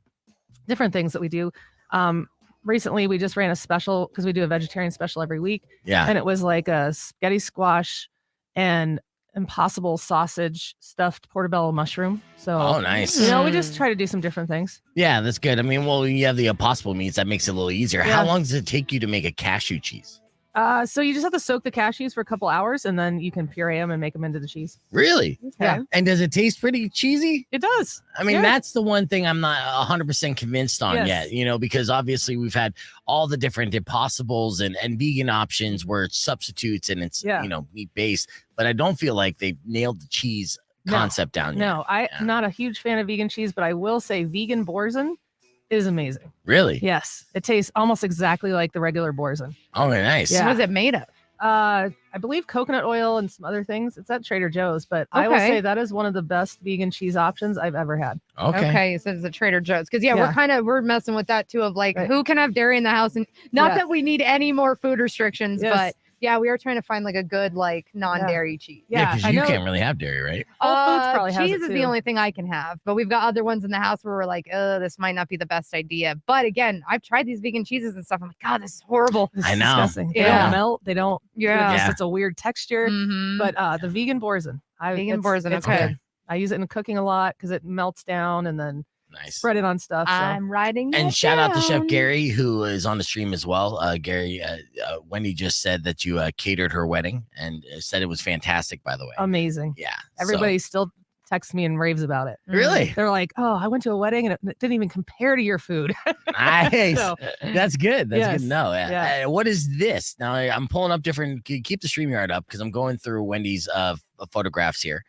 [SPEAKER 5] different things that we do. recently we just ran a special because we do a vegetarian special every week.
[SPEAKER 3] Yeah.
[SPEAKER 5] And it was like a spaghetti squash and impossible sausage stuffed portobello mushroom. So,
[SPEAKER 3] Oh, nice.
[SPEAKER 5] you know, we just try to do some different things.
[SPEAKER 3] Yeah, that's good. I mean, well, you have the impossible meats. That makes it a little easier.
[SPEAKER 5] Yeah.
[SPEAKER 3] How long does it take you to make a cashew cheese?
[SPEAKER 5] So you just have to soak the cashews for a couple hours and then you can puree them and make them into the cheese.
[SPEAKER 3] Really?
[SPEAKER 5] Yeah.
[SPEAKER 3] And does it taste pretty cheesy?
[SPEAKER 5] It does.
[SPEAKER 3] I mean,
[SPEAKER 5] Yeah.
[SPEAKER 3] that's the one thing I'm not 100% convinced on
[SPEAKER 5] Yes.
[SPEAKER 3] yet, because obviously we've had all the different impossibles and vegan options where it's substitutes and it's, meat based, but I don't feel like they've nailed the cheese concept down yet.
[SPEAKER 5] No, I'm not a huge fan of vegan cheese, but I will say vegan boursin is amazing.
[SPEAKER 3] Really?
[SPEAKER 5] Yes. It tastes almost exactly like the regular boursin.
[SPEAKER 3] Oh, nice.
[SPEAKER 5] Yeah.
[SPEAKER 4] What is it made of?
[SPEAKER 5] I believe coconut oil and some other things. It's at Trader Joe's, but I will say that is one of the best vegan cheese options I've ever had.
[SPEAKER 3] Okay.
[SPEAKER 4] So it's a Trader Joe's. Because we're messing with that too of like who can have dairy in the house, and not that we need any more food restrictions, but we are trying to find like a good like non-dairy cheese.
[SPEAKER 3] Yeah, because you can't really have dairy, right?
[SPEAKER 5] Whole Foods probably has
[SPEAKER 4] cheese
[SPEAKER 5] it
[SPEAKER 4] is
[SPEAKER 5] too.
[SPEAKER 4] the only thing I can have, but we've got other ones in the house where we're like, oh, this might not be the best idea. But again, I've tried these vegan cheeses and stuff. I'm like, God, this is horrible.
[SPEAKER 5] This
[SPEAKER 3] I
[SPEAKER 5] is
[SPEAKER 3] know.
[SPEAKER 5] disgusting. They
[SPEAKER 4] Yeah.
[SPEAKER 5] don't melt. They don't.
[SPEAKER 4] Yeah.
[SPEAKER 5] It's a weird texture.
[SPEAKER 4] Mhm.
[SPEAKER 5] But the vegan boursin. It's
[SPEAKER 4] okay.
[SPEAKER 5] good. I use it in cooking a lot because it melts down and then
[SPEAKER 3] Nice.
[SPEAKER 5] spread it on stuff. So.
[SPEAKER 4] I'm writing
[SPEAKER 3] And
[SPEAKER 4] that
[SPEAKER 3] shout out to Chef
[SPEAKER 4] down.
[SPEAKER 3] Gary, who is on the stream as well. Gary, Wendy just said that you catered her wedding and said it was fantastic, by the way.
[SPEAKER 5] Amazing.
[SPEAKER 3] Yeah.
[SPEAKER 5] Everybody still texts me and raves about it.
[SPEAKER 3] Really?
[SPEAKER 5] They're like, oh, I went to a wedding and it didn't even compare to your food.
[SPEAKER 3] Nice.
[SPEAKER 5] So,
[SPEAKER 3] That's good. That's good
[SPEAKER 5] Yes.
[SPEAKER 3] to know.
[SPEAKER 5] Yeah.
[SPEAKER 3] What is this? Now I'm pulling up different. Keep the StreamYard up because I'm going through Wendy's photographs here.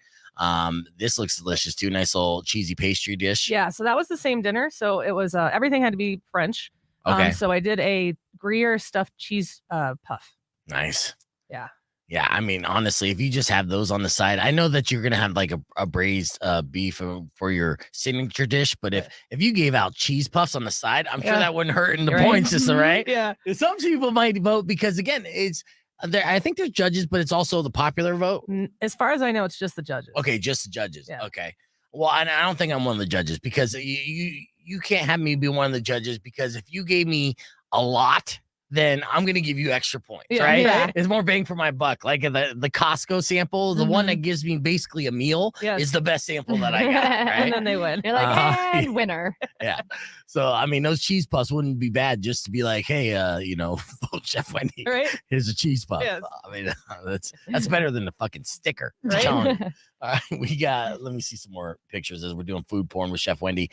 [SPEAKER 3] This looks delicious too. Nice little cheesy pastry dish.
[SPEAKER 5] yeah. So that was the same dinner. So it was everything had to be French.
[SPEAKER 3] Okay.
[SPEAKER 5] So I did a Gruyere stuffed cheese puff.
[SPEAKER 3] Nice.
[SPEAKER 5] Yeah.
[SPEAKER 3] Yeah. I mean, honestly, if you just have those on the side, I know that you're gonna have like a braised beef for your signature dish, but if you gave out cheese puffs on the side, I'm sure
[SPEAKER 5] Yeah.
[SPEAKER 3] that wouldn't hurt in the
[SPEAKER 5] You're right.
[SPEAKER 3] point system, right?
[SPEAKER 5] Yeah.
[SPEAKER 3] Some people might vote because again, it's there. I think there's judges, but it's also the popular vote.
[SPEAKER 5] As far as I know, it's just the judges.
[SPEAKER 3] Okay, just the judges.
[SPEAKER 5] Yeah.
[SPEAKER 3] Okay. Well, I don't think I'm one of the judges because you can't have me be one of the judges because if you gave me a lot, then I'm gonna give you extra points,
[SPEAKER 5] Yeah,
[SPEAKER 3] right?
[SPEAKER 5] yeah.
[SPEAKER 3] It's more bang for my buck. Like the Costco sample, the one that gives me basically a meal
[SPEAKER 5] Yes.
[SPEAKER 3] is the best sample that I got,
[SPEAKER 5] And
[SPEAKER 3] right?
[SPEAKER 5] then they win.
[SPEAKER 4] You're like, and winner.
[SPEAKER 3] Yeah. So I mean, those cheese puffs wouldn't be bad just to be like, hey, vote Chef Wendy.
[SPEAKER 5] Right?
[SPEAKER 3] Here's a cheese puff.
[SPEAKER 5] Yes.
[SPEAKER 3] I mean, that's better than the fucking sticker. I'm
[SPEAKER 5] Right?
[SPEAKER 3] telling you. All right, let me see some more pictures as we're doing food porn with Chef Wendy.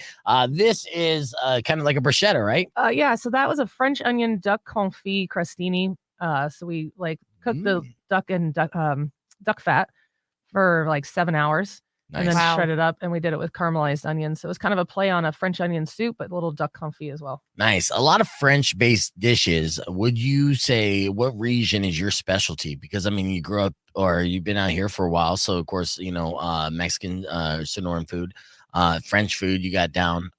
[SPEAKER 3] This is kind of like a bruschetta, right?
[SPEAKER 5] Yeah, so that was a French onion duck confit crostini. So we like cooked the duck and duck fat for like 7 hours and then
[SPEAKER 3] Nice.
[SPEAKER 5] shred it up, and we did it with caramelized onions. So it was kind of a play on a French onion soup, but a little duck confit as well.
[SPEAKER 3] Nice. A lot of French-based dishes. Would you say what region is your specialty? Because I mean, you grew up or you've been out here for a while, so of course, Mexican, Sonoran food, French food you got down.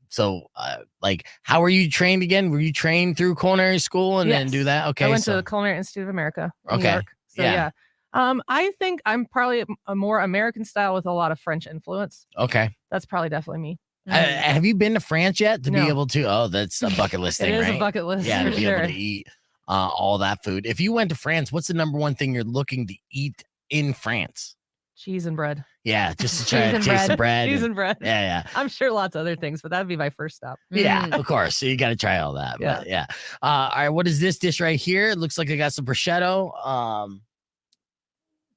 [SPEAKER 3] So, how were you trained again? Were you trained through culinary school and then
[SPEAKER 5] Yes.
[SPEAKER 3] do that? Okay,
[SPEAKER 5] I went to the Culinary Institute of America, New
[SPEAKER 3] Okay.
[SPEAKER 5] York. So
[SPEAKER 3] Yeah.
[SPEAKER 5] yeah. I think I'm probably a more American style with a lot of French influence.
[SPEAKER 3] okay.
[SPEAKER 5] That's probably definitely me.
[SPEAKER 3] Have you been to France yet to be
[SPEAKER 5] No.
[SPEAKER 3] able to? Oh, that's a bucket list
[SPEAKER 5] It
[SPEAKER 3] thing,
[SPEAKER 5] is
[SPEAKER 3] right?
[SPEAKER 5] a bucket list
[SPEAKER 3] Yeah, to
[SPEAKER 5] for
[SPEAKER 3] be
[SPEAKER 5] sure.
[SPEAKER 3] able to eat all that food. If you went to France, what's the number one thing you're looking to eat in France?
[SPEAKER 5] Cheese and bread.
[SPEAKER 3] Yeah, just to try to
[SPEAKER 4] Cheese
[SPEAKER 3] taste
[SPEAKER 4] and
[SPEAKER 3] the bread.
[SPEAKER 5] Cheese and bread.
[SPEAKER 3] Yeah,
[SPEAKER 5] I'm sure lots of other things, but that'd be my first stop.
[SPEAKER 3] yeah, of course. So you got to try all that.
[SPEAKER 5] Yeah.
[SPEAKER 3] But yeah. All right, what is this dish right here? It looks like I got some prosciutto.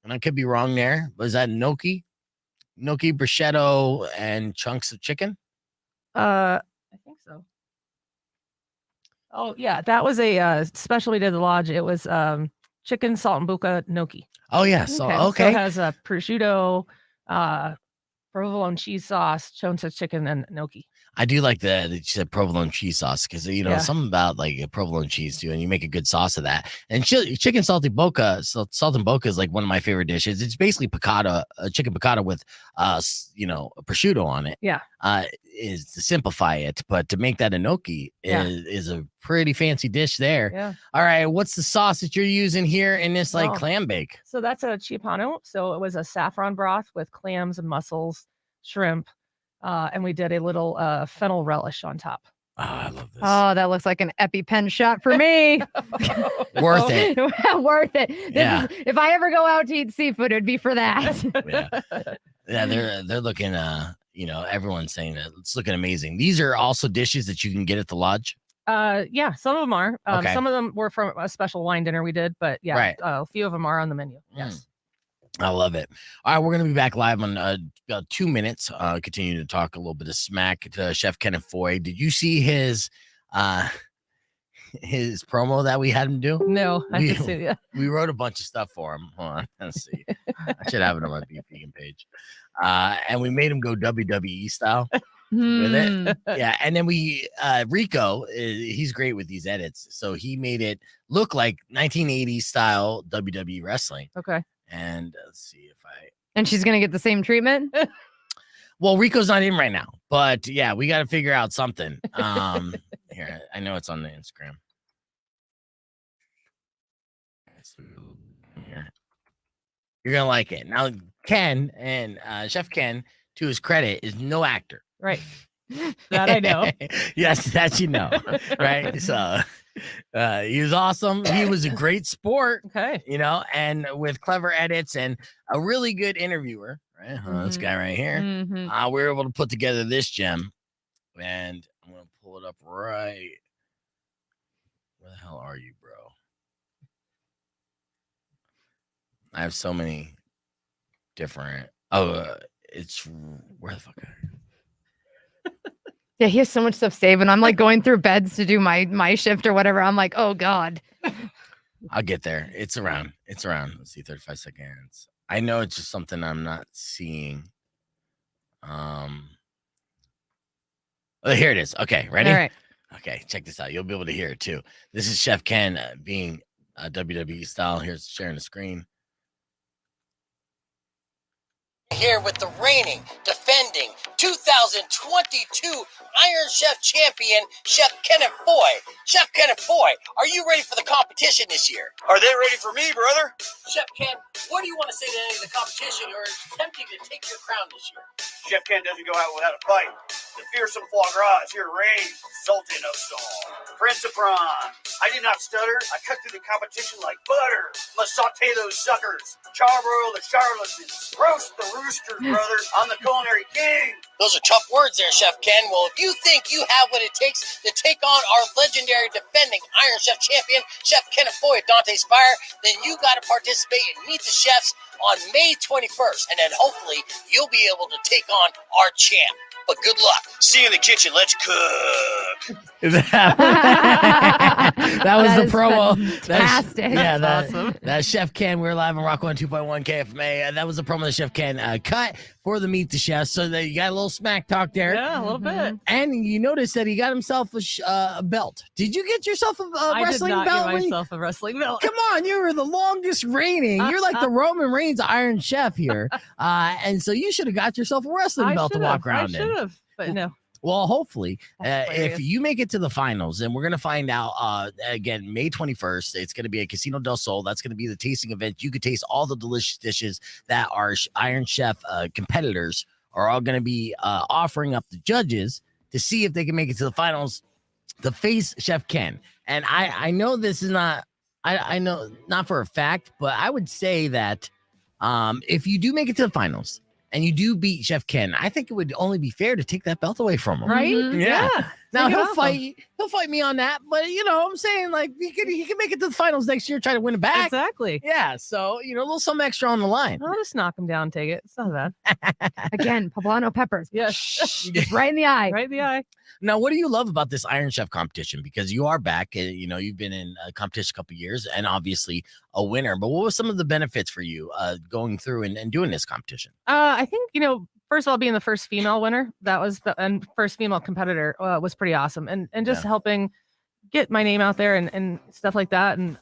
[SPEAKER 3] And I could be wrong there. Was that gnocchi? Gnocchi, prosciutto, and chunks of chicken?
[SPEAKER 5] I think so. Oh yeah, that was a special we did at the lodge. It was chicken salt and buca gnocchi.
[SPEAKER 3] Oh, yeah. So,
[SPEAKER 5] So
[SPEAKER 3] okay.
[SPEAKER 5] it has a prosciutto, provolone cheese sauce, chunks of chicken, and gnocchi.
[SPEAKER 3] I do like that you said provolone cheese sauce because
[SPEAKER 5] Yeah.
[SPEAKER 3] something about like a provolone cheese too, and you make a good sauce of that. And chicken salt and boca is like one of my favorite dishes. It's basically piccata, chicken piccata with prosciutto on it.
[SPEAKER 5] Yeah.
[SPEAKER 3] Is to simplify it, but to make that a gnocchi is a pretty fancy dish there.
[SPEAKER 5] Yeah.
[SPEAKER 3] All right, what's the sauce that you're using here in this
[SPEAKER 5] Oh.
[SPEAKER 3] clam bake?
[SPEAKER 5] So that's a ciapano. So it was a saffron broth with clams and mussels, shrimp, and we did a little fennel relish on top.
[SPEAKER 3] Oh, I love this.
[SPEAKER 4] Oh, that looks like an EpiPen shot for me.
[SPEAKER 3] Worth it.
[SPEAKER 4] Worth it.
[SPEAKER 3] Yeah.
[SPEAKER 4] If I ever go out to eat seafood, it'd be for that.
[SPEAKER 3] Yeah, they're looking. Everyone's saying that it's looking amazing. These are also dishes that you can get at the lodge.
[SPEAKER 5] Yeah, some of them are.
[SPEAKER 3] Okay.
[SPEAKER 5] Some of them were from a special wine dinner we did, but yeah,
[SPEAKER 3] Right.
[SPEAKER 5] A few of them are on the menu. Yes.
[SPEAKER 3] I love it. All right, we're gonna be back live on about 2 minutes. Continue to talk a little bit of smack to Chef Kenneth Foy. Did you see his promo that we had him do?
[SPEAKER 5] No, I just see it.
[SPEAKER 3] We wrote a bunch of stuff for him. Hold on, let's see. I should have it on my Beef Vegan page. And we made him go WWE style with it. Yeah, and then we Rico, he's great with these edits, so he made it look like 1980s style WWE wrestling.
[SPEAKER 5] Okay.
[SPEAKER 3] And let's see if
[SPEAKER 4] And she's gonna get the same treatment.
[SPEAKER 3] Well, Rico's not in right now, but yeah, we got to figure out something. Here, I know it's on the Instagram. Here. You're gonna like it. Now, Ken and Chef Ken, to his credit, is no actor.
[SPEAKER 5] Right. That I know.
[SPEAKER 3] Yes, that you know. Right. So he was awesome. He was a great sport.
[SPEAKER 5] Okay.
[SPEAKER 3] And with clever edits and a really good interviewer. Right. This guy right here. We were able to put together this gem. And I'm gonna pull it up right. Where the hell are you, bro? I have so many different. It's where the fuck are you?
[SPEAKER 4] Yeah, he has so much stuff saved, and I'm like going through beds to do my shift or whatever. I'm like, oh God.
[SPEAKER 3] I'll get there. It's around. Let's see, 35 seconds. I know it's just something I'm not seeing. Here it is. Okay, ready?
[SPEAKER 4] All right.
[SPEAKER 3] Okay, check this out. You'll be able to hear it too. This is Chef Ken being WWE style. Here's sharing the screen.
[SPEAKER 6] Here with the reigning, defending 2022 Iron Chef champion, Chef Kenneth Foy. Chef Kenneth Foy, are you ready for the competition this year?
[SPEAKER 7] Are they ready for me, brother?
[SPEAKER 6] Chef Ken, what do you want to say to any of the competition who are attempting to take your crown this year?
[SPEAKER 7] Chef Ken doesn't go out without a fight. The fearsome foie gras is here raised, Sultan of Song, Prince of Prawns. I did not stutter. I cut through the competition like butter. Must saute those suckers, charbroil the charlatans, roast the roosters, brother. I'm the culinary king.
[SPEAKER 6] Those are tough words there, Chef Ken. Well, if you think you have what it takes to take on our legendary defending Iron Chef champion, Chef Kenneth Foy at Dante's Fire, then you got to participate and meet the chefs on May 21st. And then hopefully you'll be able to take on our champ. But good luck. See you in the kitchen. Let's cook.
[SPEAKER 3] That was the promo.
[SPEAKER 4] Fantastic.
[SPEAKER 3] That's
[SPEAKER 5] awesome.
[SPEAKER 3] That's Chef Ken. We're live on Rock 102.1 KFMA. That was the promo that Chef Ken cut for the Meet the Chef. So that you got a little smack talk there.
[SPEAKER 5] Yeah, a little bit.
[SPEAKER 3] And you noticed that he got himself a belt. Did you get yourself a wrestling
[SPEAKER 5] I did not
[SPEAKER 3] belt?
[SPEAKER 5] get myself a wrestling belt.
[SPEAKER 3] Come on, you were the longest reigning. You're like the Roman Reigns Iron Chef here. And so you should have got yourself a wrestling belt to walk around in.
[SPEAKER 5] But no.
[SPEAKER 3] Well, hopefully, if
[SPEAKER 5] hilarious.
[SPEAKER 3] you make it to the finals, and we're going to find out again, May 21st, it's going to be at Casino del Sol. That's going to be the tasting event. You could taste all the delicious dishes that our Iron Chef competitors are all going to be offering up the judges to see if they can make it to the finals to face Chef Ken. And I know this is not, I know not for a fact, but I would say that if you do make it to the finals, and you do beat Chef Ken, I think it would only be fair to take that belt away from him.
[SPEAKER 5] Right?
[SPEAKER 3] Yeah. Now
[SPEAKER 5] Take it
[SPEAKER 3] he'll
[SPEAKER 5] off
[SPEAKER 3] fight me on that, but I'm saying like he can make it to the finals next year, try to win it back.
[SPEAKER 5] Exactly.
[SPEAKER 3] Yeah. So a little something extra on the line.
[SPEAKER 5] I'll just knock him down, take it. It's not bad.
[SPEAKER 4] Again, poblano peppers.
[SPEAKER 5] Yes.
[SPEAKER 4] Right in the eye.
[SPEAKER 5] Right in the eye.
[SPEAKER 3] Now, what do you love about this Iron Chef competition? Because you are back, you've been in a competition a couple of years and obviously a winner. But what were some of the benefits for you going through and doing this competition?
[SPEAKER 5] I think, first of all, being the first female winner, and first female competitor was pretty awesome. And just helping get my name out there and stuff like that. And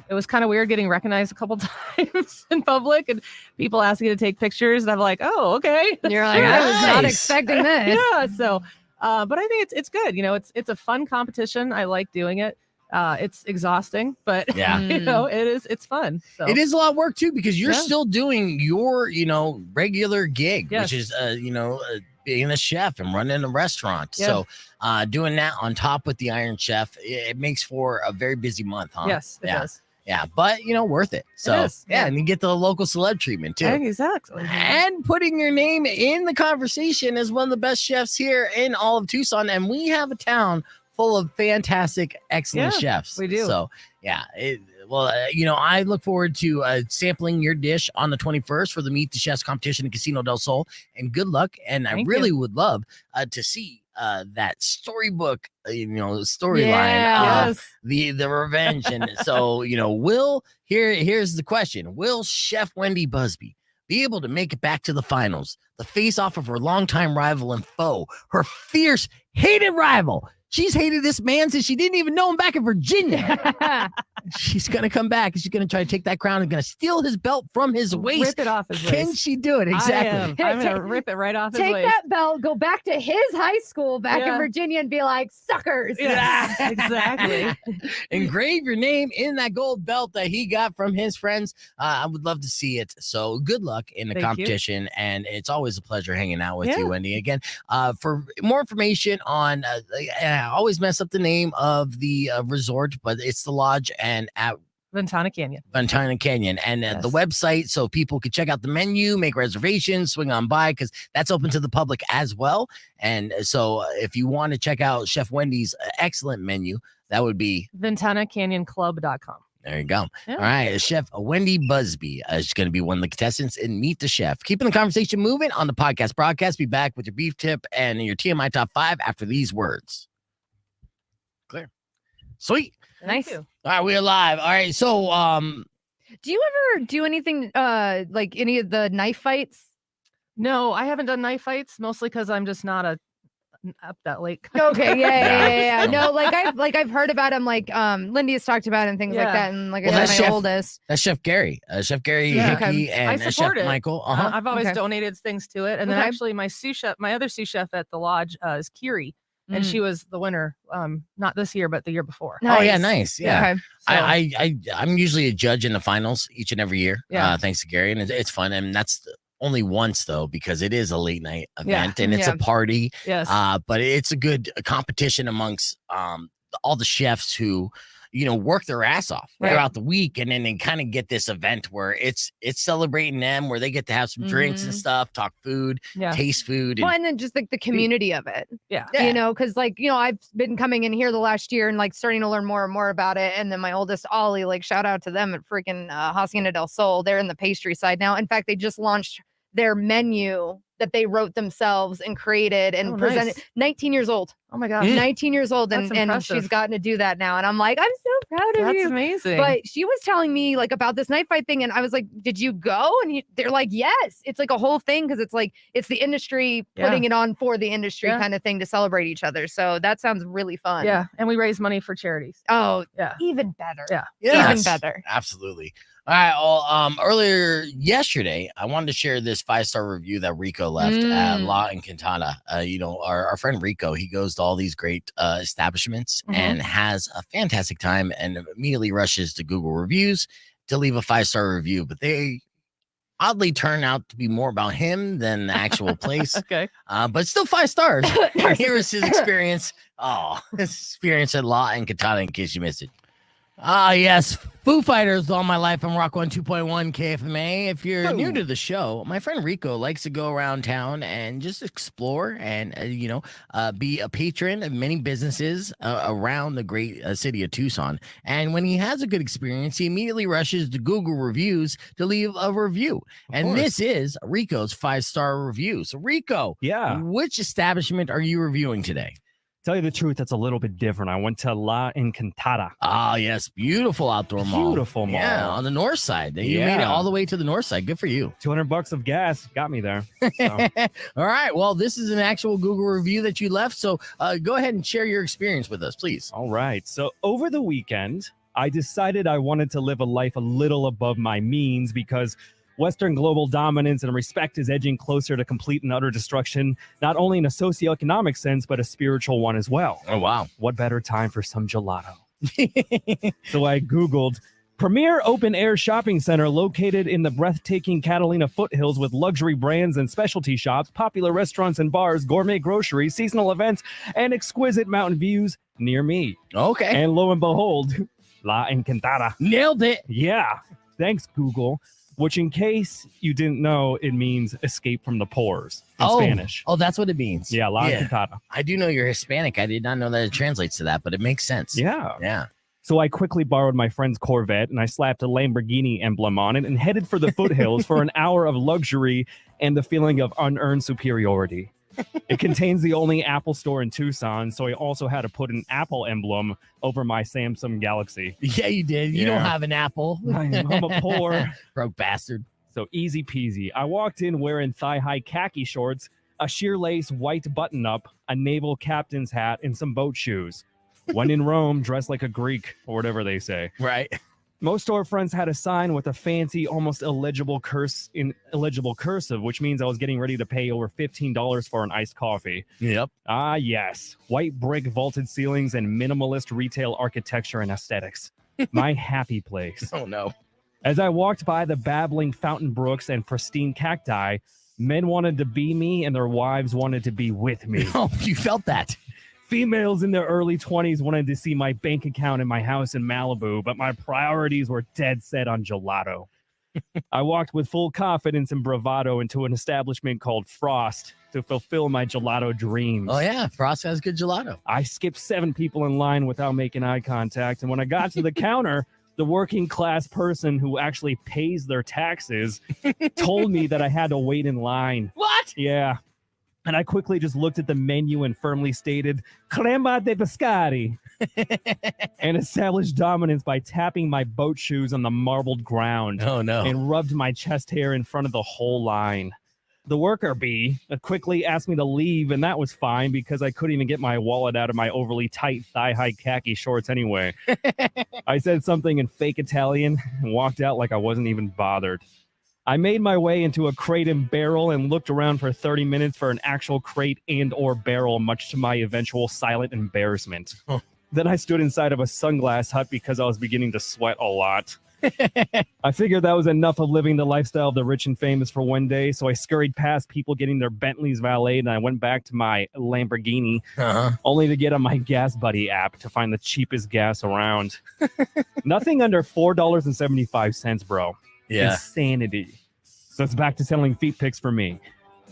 [SPEAKER 5] it was kind of weird getting recognized a couple times in public and people asking to take pictures. And I'm like, oh, okay.
[SPEAKER 4] You're like, I was not expecting this.
[SPEAKER 5] Yeah. So, but I think it's good. It's a fun competition. I like doing it. It's exhausting, but
[SPEAKER 3] yeah,
[SPEAKER 5] it's fun. So.
[SPEAKER 3] It is a lot of work too, because you're still doing your, regular gig,
[SPEAKER 5] Yes.
[SPEAKER 3] which is, being a chef and running a restaurant.
[SPEAKER 5] Yeah.
[SPEAKER 3] So doing that on top with the Iron Chef, it makes for a very busy month, huh?
[SPEAKER 5] Yes, it does.
[SPEAKER 3] Yeah, but worth it. So
[SPEAKER 5] is, yeah.
[SPEAKER 3] and you get the local celeb treatment too.
[SPEAKER 5] Exactly.
[SPEAKER 3] And putting your name in the conversation as one of the best chefs here in all of Tucson. And we have a town full of fantastic, excellent chefs.
[SPEAKER 5] We do.
[SPEAKER 3] So I look forward to sampling your dish on the 21st for the Meet the Chefs competition in Casino del Sol. And good luck. And I really would love to see that storybook, storyline of the revenge. And so, here's the question. Will Chef Wendy Busby be able to make it back to the finals, the face off of her longtime rival and foe, her fierce, hated rival? She's hated this man since she didn't even know him back in Virginia. She's going to come back and she's going to try to take that crown and going to steal his belt from his waist.
[SPEAKER 5] Rip it off his waist.
[SPEAKER 3] Can she do it? Exactly.
[SPEAKER 5] I'm going to rip it right off his waist.
[SPEAKER 4] Take that belt, go back to his high school back in Virginia and be like, suckers.
[SPEAKER 5] Yeah, exactly.
[SPEAKER 3] Engrave your name in that gold belt that he got from his friends. I would love to see it. So good luck in the competition. And it's always a pleasure hanging out with you, Wendy. Again, for more information on, I always mess up the name of the resort, but it's the Lodge and at
[SPEAKER 5] Ventana Canyon.
[SPEAKER 3] And the website, so people can check out the menu, make reservations, swing on by, because that's open to the public as well. And so if you want to check out Chef Wendy's excellent menu, that would be
[SPEAKER 5] VentanaCanyonClub.com.
[SPEAKER 3] There you go. Yeah. All right. Chef Wendy Busby is going to be one of the contestants in Meet the Chef. Keeping the conversation moving on the podcast broadcast. Be back with your beef tip and your TMI top 5 after these words. Clear. Sweet.
[SPEAKER 4] Nice.
[SPEAKER 3] All right, we're live. All right, so
[SPEAKER 4] do you ever do anything like any of the knife fights?
[SPEAKER 5] No, I haven't done knife fights, mostly because I'm just not up that late.
[SPEAKER 4] Okay, yeah. No, I've heard about him, Lindy has talked about it and things like that, and I said, my oldest.
[SPEAKER 3] That's Chef Gary. Chef Gary Hickey and Chef Michael.
[SPEAKER 5] I've always donated things to it, and then actually my other sous chef at the Lodge is Kiri. And she was the winner, not this year, but the year before.
[SPEAKER 3] Nice. Oh, yeah, nice. Yeah.
[SPEAKER 4] Okay.
[SPEAKER 3] So, I'm usually a judge in the finals each and every year. Yeah. Thanks to Gary. And it's fun. And that's only once, though, because it is a late night event and it's a party.
[SPEAKER 5] Yes.
[SPEAKER 3] But it's a good competition amongst all the chefs who, work their ass off throughout the week. And then they kind of get this event where it's celebrating them, where they get to have some drinks and stuff, talk food, taste food.
[SPEAKER 4] And then just the community of it.
[SPEAKER 5] Yeah.
[SPEAKER 4] Because I've been coming in here the last year and starting to learn more and more about it. And then my oldest Ollie, shout out to them at freaking Hacienda del Sol. They're in the pastry side now. In fact, they just launched their menu that they wrote themselves and created and presented. Nice. 19 years old.
[SPEAKER 5] Oh my gosh.
[SPEAKER 4] 19 years old. And she's gotten to do that now. And I'm like, I'm so proud of you.
[SPEAKER 5] That's amazing.
[SPEAKER 4] But she was telling me about this knife fight thing. And I was like, did you go? And they're like, yes. It's a whole thing. Cause it's the industry putting it on for the industry kind of thing to celebrate each other. So that sounds really fun.
[SPEAKER 5] Yeah. And we raise money for charities.
[SPEAKER 4] Oh, yeah. Even better.
[SPEAKER 5] Yeah.
[SPEAKER 4] Even better.
[SPEAKER 3] Absolutely. All right. Well, earlier yesterday, I wanted to share this 5-star review that Rico left at La Encantada. Our friend Rico, he goes to all these great establishments and has a fantastic time and immediately rushes to Google reviews to leave a 5-star review. But they oddly turn out to be more about him than the actual place.
[SPEAKER 5] Okay.
[SPEAKER 3] But still 5 stars. Here is his experience. His experience at La Encantada, in case you missed it. Yes. Foo Fighters all my life. I'm Rock 102.1 KFMA. If you're new to the show, my friend Rico likes to go around town and just explore and, be a patron of many businesses around the great city of Tucson. And when he has a good experience, he immediately rushes to Google reviews to leave a review. And this is Rico's 5-star review. So Rico, which establishment are you reviewing today?
[SPEAKER 8] Tell you the truth, that's a little bit different. I went to La Encantada.
[SPEAKER 3] Yes. Beautiful outdoor mall.
[SPEAKER 8] Beautiful mall.
[SPEAKER 3] Yeah, on the north side. You made it all the way to the north side. Good for you.
[SPEAKER 8] $200 of gas got me there. So.
[SPEAKER 3] All right. Well, this is an actual Google review that you left. So go ahead and share your experience with us, please.
[SPEAKER 8] All right. So over the weekend, I decided I wanted to live a life a little above my means because Western global dominance and respect is edging closer to complete and utter destruction, not only in a socioeconomic sense, but a spiritual one as well.
[SPEAKER 3] Oh, wow.
[SPEAKER 8] What better time for some gelato? So I Googled Premier open-air shopping center located in the breathtaking Catalina foothills with luxury brands and specialty shops, popular restaurants and bars, gourmet groceries, seasonal events, and exquisite mountain views near me.
[SPEAKER 3] Okay.
[SPEAKER 8] And lo and behold, La Encantada.
[SPEAKER 3] Nailed it.
[SPEAKER 8] Yeah. Thanks, Google. Which, in case you didn't know, it means escape from the pores in Spanish.
[SPEAKER 3] Oh, that's what it means.
[SPEAKER 8] Yeah, La Encantada.
[SPEAKER 3] I do know you're Hispanic. I did not know that it translates to that, but it makes sense.
[SPEAKER 8] Yeah.
[SPEAKER 3] Yeah.
[SPEAKER 8] So I quickly borrowed my friend's Corvette and I slapped a Lamborghini emblem on it and headed for the foothills for an hour of luxury and the feeling of unearned superiority. It contains the only Apple store in Tucson, so I also had to put an Apple emblem over my Samsung Galaxy.
[SPEAKER 3] Yeah, you did. You don't have an Apple.
[SPEAKER 8] I'm a poor
[SPEAKER 3] broke bastard.
[SPEAKER 8] So easy peasy. I walked in wearing thigh-high khaki shorts, a sheer lace white button-up, a naval captain's hat, and some boat shoes. When in Rome, dress like a Greek, or whatever they say.
[SPEAKER 3] Right.
[SPEAKER 8] Most storefronts had a sign with a fancy, almost illegible cursive, which means I was getting ready to pay over $15 for an iced coffee.
[SPEAKER 3] Yep.
[SPEAKER 8] Ah, yes. White brick vaulted ceilings and minimalist retail architecture and aesthetics. My happy place.
[SPEAKER 3] Oh, no.
[SPEAKER 8] As I walked by the babbling fountain brooks and pristine cacti, men wanted to be me and their wives wanted to be with me.
[SPEAKER 3] Oh, you felt that.
[SPEAKER 8] Females in their early 20s wanted to see my bank account and my house in Malibu, but my priorities were dead set on gelato. I walked with full confidence and bravado into an establishment called Frost to fulfill my gelato dreams.
[SPEAKER 3] Oh, yeah. Frost has good gelato.
[SPEAKER 8] I skipped 7 people in line without making eye contact, and when I got to the counter, the working class person who actually pays their taxes told me that I had to wait in line.
[SPEAKER 3] What?
[SPEAKER 8] Yeah. And I quickly just looked at the menu and firmly stated, crema de pescari, and established dominance by tapping my boat shoes on the marbled ground.
[SPEAKER 3] Oh, no.
[SPEAKER 8] And rubbed my chest hair in front of the whole line. The worker bee quickly asked me to leave, and that was fine because I couldn't even get my wallet out of my overly tight thigh-high khaki shorts anyway. I said something in fake Italian and walked out like I wasn't even bothered. I made my way into a crate and barrel and looked around for 30 minutes for an actual crate and or barrel, much to my eventual silent embarrassment.
[SPEAKER 3] Oh.
[SPEAKER 8] Then I stood inside of a sunglass hut because I was beginning to sweat a lot. I figured that was enough of living the lifestyle of the rich and famous for one day, so I scurried past people getting their Bentleys valeted, and I went back to my Lamborghini, only to get on my Gas Buddy app to find the cheapest gas around. Nothing under $4.75, bro.
[SPEAKER 3] Yeah.
[SPEAKER 8] Insanity. So it's back to selling feet pics for me.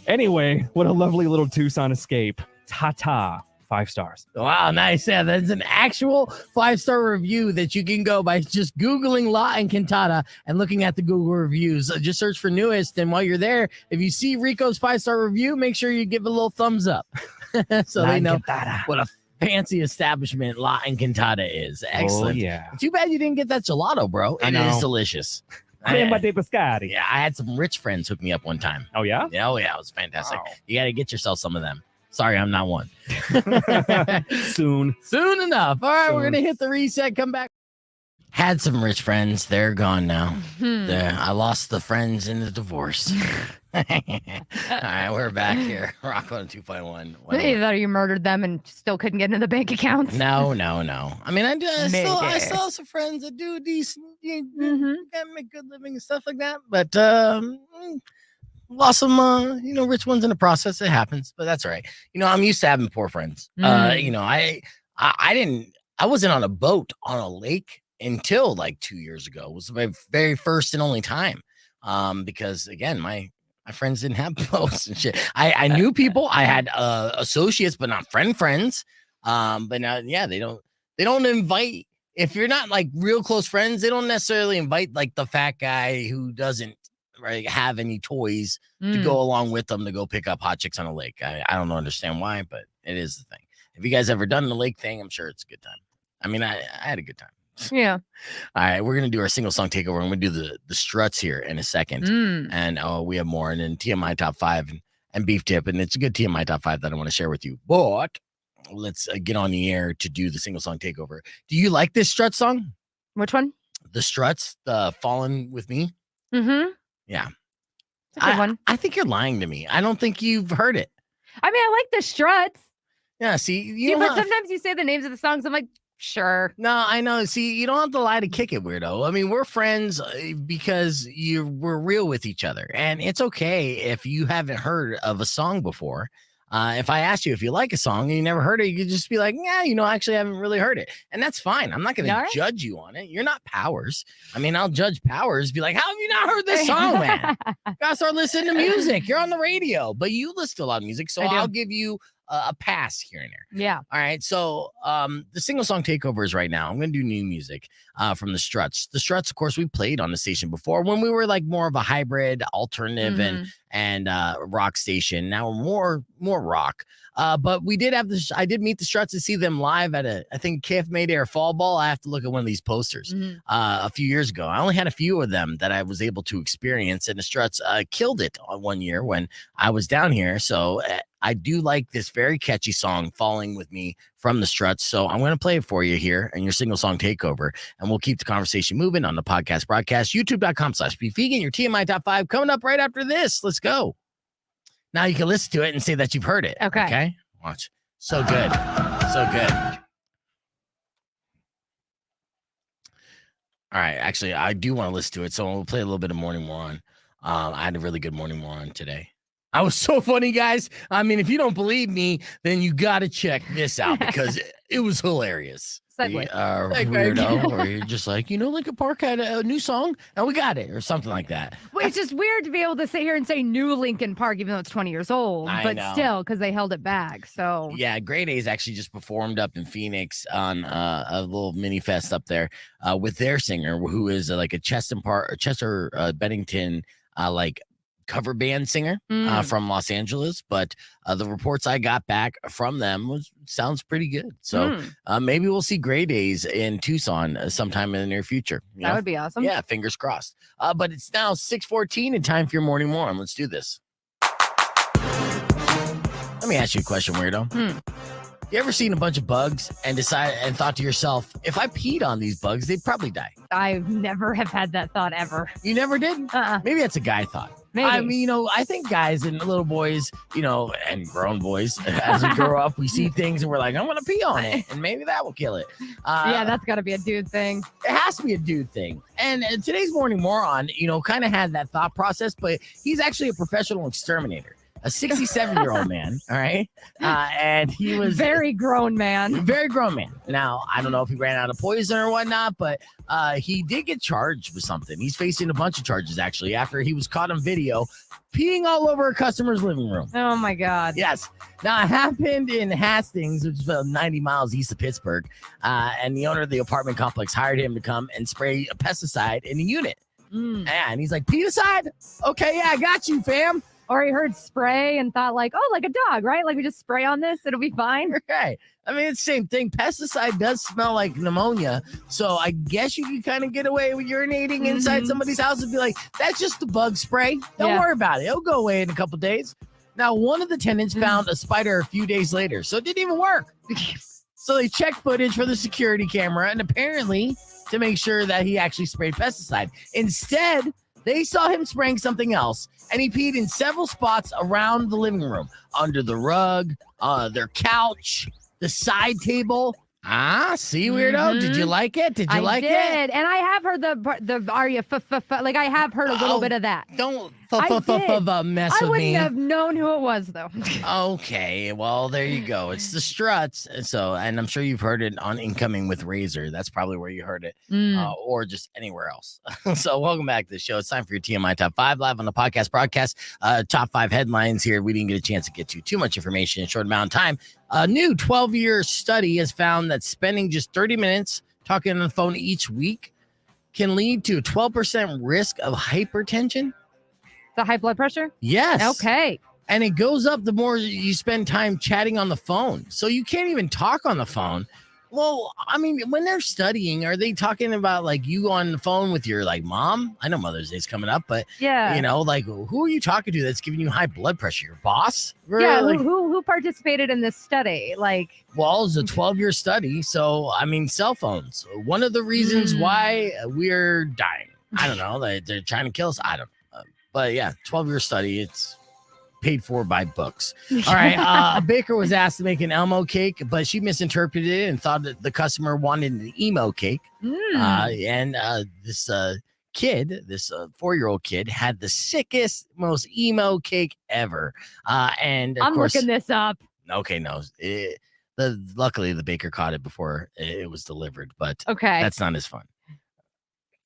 [SPEAKER 8] Anyway, what a lovely little Tucson escape. Ta-ta. 5 stars.
[SPEAKER 3] Wow, nice. Yeah, that's an actual 5-star review that you can go by just Googling La Encantada and looking at the Google reviews. Just search for newest. And while you're there, if you see Rico's 5-star review, make sure you give it a little thumbs up so they know what a fancy establishment La Encantada is. Excellent.
[SPEAKER 8] Oh, yeah.
[SPEAKER 3] Too bad you didn't get that gelato, bro. It is delicious.
[SPEAKER 8] Crema de pescari.
[SPEAKER 3] Yeah, I had some rich friends hook me up one time.
[SPEAKER 8] Oh, yeah?
[SPEAKER 3] Yeah, oh, yeah. It was fantastic.
[SPEAKER 8] Wow.
[SPEAKER 3] You got to get yourself some of them. Sorry, I'm not one.
[SPEAKER 8] Soon
[SPEAKER 3] enough. All right,
[SPEAKER 8] Soon.
[SPEAKER 3] we're going to hit the reset. Come back. Had some rich friends. They're gone now. I lost the friends in the divorce. All right, we're back here. Rock on 2.1.
[SPEAKER 4] You thought you murdered them and still couldn't get into the bank accounts?
[SPEAKER 3] No. I mean, I still have some friends that do decent, make good living and stuff like that. But lost some, rich ones in the process. It happens, but that's all right. I'm used to having poor friends. I wasn't on a boat on a lake until like 2 years ago. It was my very first and only time. Because again, my friends didn't have boats and shit. I knew people. I had associates, but not friends. But now, yeah, they don't invite. If you're not like real close friends, they don't necessarily invite like the fat guy who doesn't have any toys to go along with them to go pick up hot chicks on a lake. I don't understand why, but it is the thing. If you guys ever done the lake thing, I'm sure it's a good time. I mean, I had a good time.
[SPEAKER 4] Yeah.
[SPEAKER 3] All right, we're gonna do our single song takeover. I'm gonna do the struts here in a second, and we have more, and then TMI top 5 and beef tip, and it's a good TMI top 5 that I want to share with you. But let's get on the air to do the single song takeover. Do you like this strut song?
[SPEAKER 4] Which one?
[SPEAKER 3] The Struts, the Fallen with Me. Yeah,
[SPEAKER 4] it's a good one.
[SPEAKER 3] I think you're lying to me. I don't think you've heard it.
[SPEAKER 4] I mean, I like the Struts.
[SPEAKER 3] Yeah, see,
[SPEAKER 4] but sometimes you say the names of the songs. I'm like, Sure.
[SPEAKER 3] No, I know. See, you don't have to lie to kick it, weirdo. I mean, we're friends because we're real with each other. And it's okay if you haven't heard of a song before. If I asked you if you like a song and you never heard it, you could just be like, yeah, I actually haven't really heard it. And that's fine. I'm not going to judge you on it. You're not Powers. I mean, I'll judge Powers, be like, how have you not heard this song, man? Gotta start listening to music. You're on the radio, but you listen to a lot of music. So I'll give you a pass here and there.
[SPEAKER 4] Yeah.
[SPEAKER 3] All right. So the single song takeovers right now. I'm going to do new music from the Struts. The Struts, of course, we played on the station before when we were like more of a hybrid alternative and rock station. Now we're more rock. But we did have this. I did meet the Struts to see them live at I think KFMA Day or Fall Ball. I have to look at one of these posters a few years ago. I only had a few of them that I was able to experience, and the Struts killed it on one year when I was down here. So I do like this very catchy song, Falling With Me from the Struts. So I'm going to play it for you here in your single song takeover, and we'll keep the conversation moving on the podcast broadcast, youtube.com/BeVegan, your TMI Top 5 coming up right after this. Let's go. Now you can listen to it and say that you've heard it. Okay. Watch. So good. So good. All right. Actually, I do want to listen to it. So we'll play a little bit of Morning Moron. I had a really good Morning Moron today. I was so funny, guys. I mean, if you don't believe me, then you got to check this out because it was hilarious. Weirdo, or you're just like, Linkin Park had a new song and we got it, or something like that.
[SPEAKER 4] Well, it's just weird to be able to sit here and say new Linkin Park, even though it's 20 years old, but still, because they held it back. So
[SPEAKER 3] yeah, Grey Days actually just performed up in Phoenix on a little mini fest up there with their singer, who is like a Chester Bennington cover band singer from Los Angeles, but the reports I got back from them sounds pretty good. So maybe we'll see Grey Days in Tucson sometime in the near future.
[SPEAKER 4] That would be awesome.
[SPEAKER 3] Yeah, fingers crossed. But it's now 6:14 and time for your Morning Moron. Let's do this. Let me ask you a question, weirdo. You ever seen a bunch of bugs and thought to yourself, if I peed on these bugs, they'd probably die?
[SPEAKER 4] I never have had that thought ever.
[SPEAKER 3] You never did? Maybe that's a guy thought.
[SPEAKER 4] Maybe.
[SPEAKER 3] I mean, I think guys and little boys, and grown boys, as we grow up, we see things and we're like, I'm going to pee on it. And maybe that will kill it.
[SPEAKER 4] Yeah, that's got to be a dude thing.
[SPEAKER 3] It has to be a dude thing. And today's Morning Moron, kind of had that thought process, but he's actually a professional exterminator. A 67-year-old man, all right? And he was...
[SPEAKER 4] Very grown man.
[SPEAKER 3] Very grown man. Now, I don't know if he ran out of poison or whatnot, but he did get charged with something. He's facing a bunch of charges, actually, after he was caught on video peeing all over a customer's living room.
[SPEAKER 4] Oh, my God.
[SPEAKER 3] Yes. Now, it happened in Hastings, which is about 90 miles east of Pittsburgh, and the owner of the apartment complex hired him to come and spray a pesticide in the unit. And he's like, pesticide? Okay, yeah, I got you, fam.
[SPEAKER 4] Or he heard spray and thought like a dog, right? Like we just spray on this, it'll be fine.
[SPEAKER 3] Right. I mean, it's the same thing. Pesticide does smell like pneumonia. So I guess you can kind of get away with urinating inside somebody's house and be like, that's just the bug spray. Don't worry about it. It'll go away in a couple days. Now, one of the tenants found a spider a few days later. So it didn't even work. So they checked footage for the security camera and apparently to make sure that he actually sprayed pesticide. Instead, they saw him spraying something else, and he peed in several spots around the living room, under the rug, their couch, the side table. See, weirdo? Did you like it? Did you like it?
[SPEAKER 4] I did, and I have heard the aria, like I have heard a little bit of that.
[SPEAKER 3] Don't mess with me.
[SPEAKER 4] I wouldn't have known who it was, though.
[SPEAKER 3] Okay, well, there you go. It's the Struts. And I'm sure you've heard it on Incoming with Razor. That's probably where you heard it, or just anywhere else. So welcome back to the show. It's time for your TMI Top 5 live on the podcast broadcast. Top 5 headlines here. We didn't get a chance to get to too much information in a short amount of time. A new 12-year study has found that spending just 30 minutes talking on the phone each week can lead to a 12% risk of hypertension.
[SPEAKER 4] The high blood pressure?
[SPEAKER 3] Yes.
[SPEAKER 4] Okay.
[SPEAKER 3] And it goes up the more you spend time chatting on the phone. So you can't even talk on the phone. Well, I mean, when they're studying, are they talking about like you on the phone with your like mom? I know Mother's Day's coming up, but
[SPEAKER 4] yeah,
[SPEAKER 3] like who are you talking to that's giving you high blood pressure? Your boss?
[SPEAKER 4] Yeah, who participated in this study? Like,
[SPEAKER 3] well, it's a 12-year study. So, I mean, cell phones. One of the reasons why we're dying. I don't know. They're trying to kill us. I don't know. But yeah, 12-year study. It's paid for by books. All right. A baker was asked to make an Elmo cake, but she misinterpreted it and thought that the customer wanted an emo cake. And this kid, this 4-year-old kid, had the sickest, most emo cake ever. And of
[SPEAKER 4] I'm
[SPEAKER 3] course,
[SPEAKER 4] looking this up.
[SPEAKER 3] okay, no. Luckily, the baker caught it before it was delivered, but
[SPEAKER 4] Okay.
[SPEAKER 3] that's not as fun.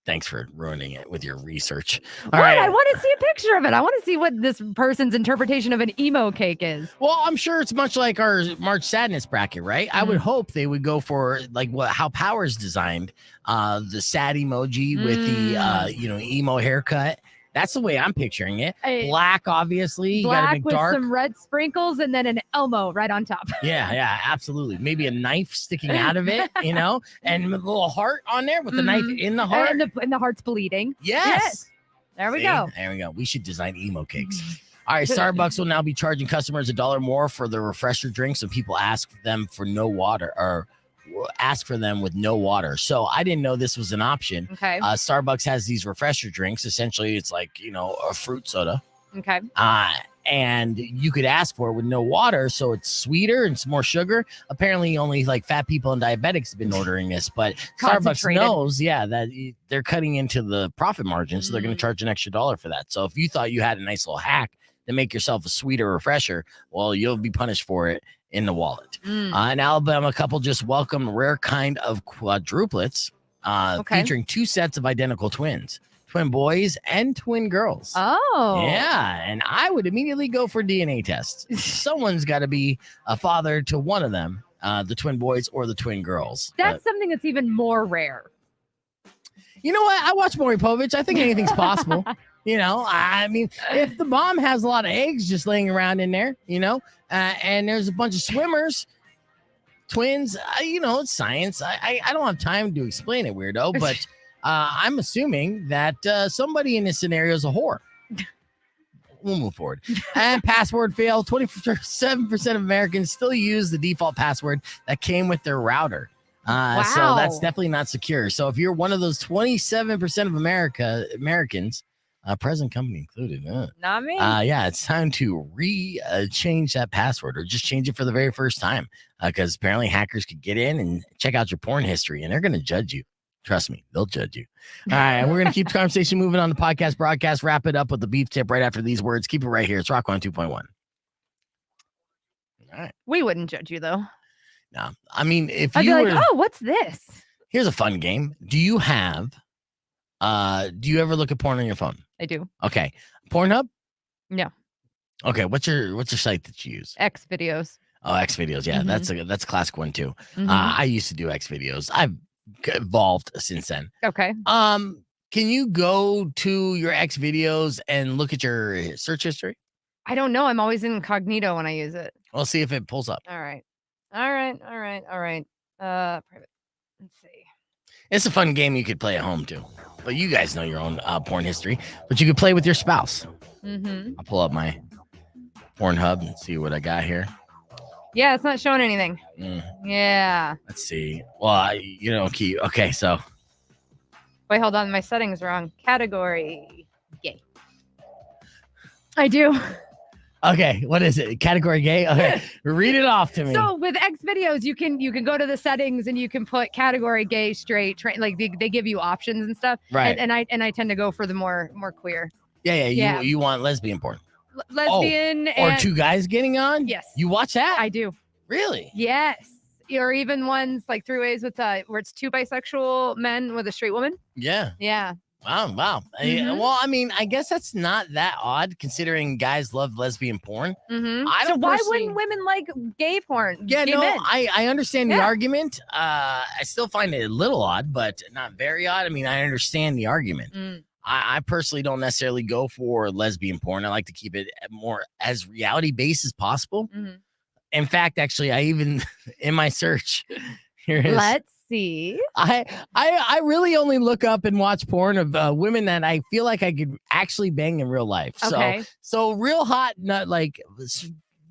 [SPEAKER 3] Thanks for ruining it with your research. All
[SPEAKER 4] What?
[SPEAKER 3] right.
[SPEAKER 4] I want to see a picture of it. I want to see what this person's interpretation of an emo cake is.
[SPEAKER 3] Well, I'm sure it's much like our March Sadness bracket, right? I would hope they would go for like how Power's designed, the sad emoji with the emo haircut. That's the way I'm picturing it. Black, obviously. You gotta
[SPEAKER 4] Black
[SPEAKER 3] make
[SPEAKER 4] with
[SPEAKER 3] dark.
[SPEAKER 4] some red sprinkles and then an Elmo right on top.
[SPEAKER 3] Yeah, absolutely. Maybe a knife sticking out of it, and a little heart on there with the knife in the heart.
[SPEAKER 4] And the heart's bleeding.
[SPEAKER 3] Yes.
[SPEAKER 4] There we go.
[SPEAKER 3] There we go. We should design emo cakes. All right, Starbucks will now be charging customers $1 more for the refresher drinks when people ask them for no water or ask for them with no water. So I didn't know this was an option.
[SPEAKER 4] Okay.
[SPEAKER 3] Starbucks has these refresher drinks. Essentially, it's like, a fruit soda.
[SPEAKER 4] Okay.
[SPEAKER 3] And you could ask for it with no water, so it's sweeter and it's more sugar. Apparently, only like fat people and diabetics have been ordering this, but Starbucks knows, that they're cutting into the profit margin, so they're going to charge an extra $1 for that. So if you thought you had a nice little hack to make yourself a sweeter refresher, well, you'll be punished for it in the wallet. An Alabama couple just welcomed a rare kind of quadruplets, featuring 2 sets of identical twins. Twin boys and twin girls.
[SPEAKER 4] Oh.
[SPEAKER 3] Yeah. And I would immediately go for DNA tests. Someone's got to be a father to one of them, the twin boys or the twin girls.
[SPEAKER 4] That's something that's even more rare.
[SPEAKER 3] You know what? I watch Maury Povich. I think anything's possible. I mean, if the mom has a lot of eggs just laying around in there, and there's a bunch of swimmers, twins, it's science. I don't have time to explain it, weirdo, but I'm assuming that somebody in this scenario is a whore. We'll move forward. And password fail. 27% of Americans still use the default password that came with their router. So that's definitely not secure. So if you're one of those 27% of Americans, present company included.
[SPEAKER 4] Not me.
[SPEAKER 3] It's time to change that password or just change it for the very first time because apparently hackers could get in and check out your porn history and they're going to judge you. Trust me, they'll judge you. All right, we're going to keep the conversation moving on the podcast broadcast. Wrap it up with the beef tip right after these words. Keep it right here. It's Rock 102.1. All right.
[SPEAKER 4] We wouldn't judge you, though.
[SPEAKER 3] No. I mean, if
[SPEAKER 4] I'd
[SPEAKER 3] you
[SPEAKER 4] be like, oh, what's this?
[SPEAKER 3] Here's a fun game. Do you ever look at porn on your phone?
[SPEAKER 4] I do.
[SPEAKER 3] Okay. Pornhub?
[SPEAKER 4] No.
[SPEAKER 3] Okay, what's your site that you use?
[SPEAKER 4] X videos.
[SPEAKER 3] Oh, X videos. Yeah, that's a classic one too. I used to do X videos. I've evolved since then.
[SPEAKER 4] Okay.
[SPEAKER 3] Can you go to your X videos and look at your search history?
[SPEAKER 4] I don't know. I'm always incognito when I use it.
[SPEAKER 3] We'll see if it pulls up.
[SPEAKER 4] All right. Private. Let's see.
[SPEAKER 3] It's a fun game you could play at home too. But you guys know your own porn history. But you could play with your spouse. I'll pull up my Pornhub and see what I got here.
[SPEAKER 4] Yeah, it's not showing anything. Yeah.
[SPEAKER 3] Let's see. Well, keep. Okay, so.
[SPEAKER 4] Wait, hold on. My setting's wrong. Category gay. I do.
[SPEAKER 3] Okay, what is it? Category gay? Okay, read it off to me.
[SPEAKER 4] So with X videos, you can go to the settings and you can put category gay, straight, like they give you options and stuff.
[SPEAKER 3] Right.
[SPEAKER 4] And I tend to go for the more queer.
[SPEAKER 3] Yeah. You want lesbian porn.
[SPEAKER 4] Lesbian
[SPEAKER 3] or
[SPEAKER 4] and
[SPEAKER 3] 2 guys getting on?
[SPEAKER 4] Yes.
[SPEAKER 3] You watch that?
[SPEAKER 4] I do.
[SPEAKER 3] Really?
[SPEAKER 4] Yes. Or even ones like throughways with where it's 2 bisexual men with a straight woman.
[SPEAKER 3] Yeah.
[SPEAKER 4] Yeah.
[SPEAKER 3] Wow. Well, I mean, I guess that's not that odd considering guys love lesbian porn.
[SPEAKER 4] So why wouldn't women like gay porn?
[SPEAKER 3] Yeah,
[SPEAKER 4] gay
[SPEAKER 3] no,
[SPEAKER 4] men?
[SPEAKER 3] I understand the argument. I still find it a little odd, but not very odd. I mean, I understand the argument. I personally don't necessarily go for lesbian porn. I like to keep it more as reality based as possible. In fact, actually, I even in my search here it is.
[SPEAKER 4] Let's see.
[SPEAKER 3] I really only look up and watch porn of women that I feel like I could actually bang in real life.
[SPEAKER 4] Okay.
[SPEAKER 3] So real hot, not like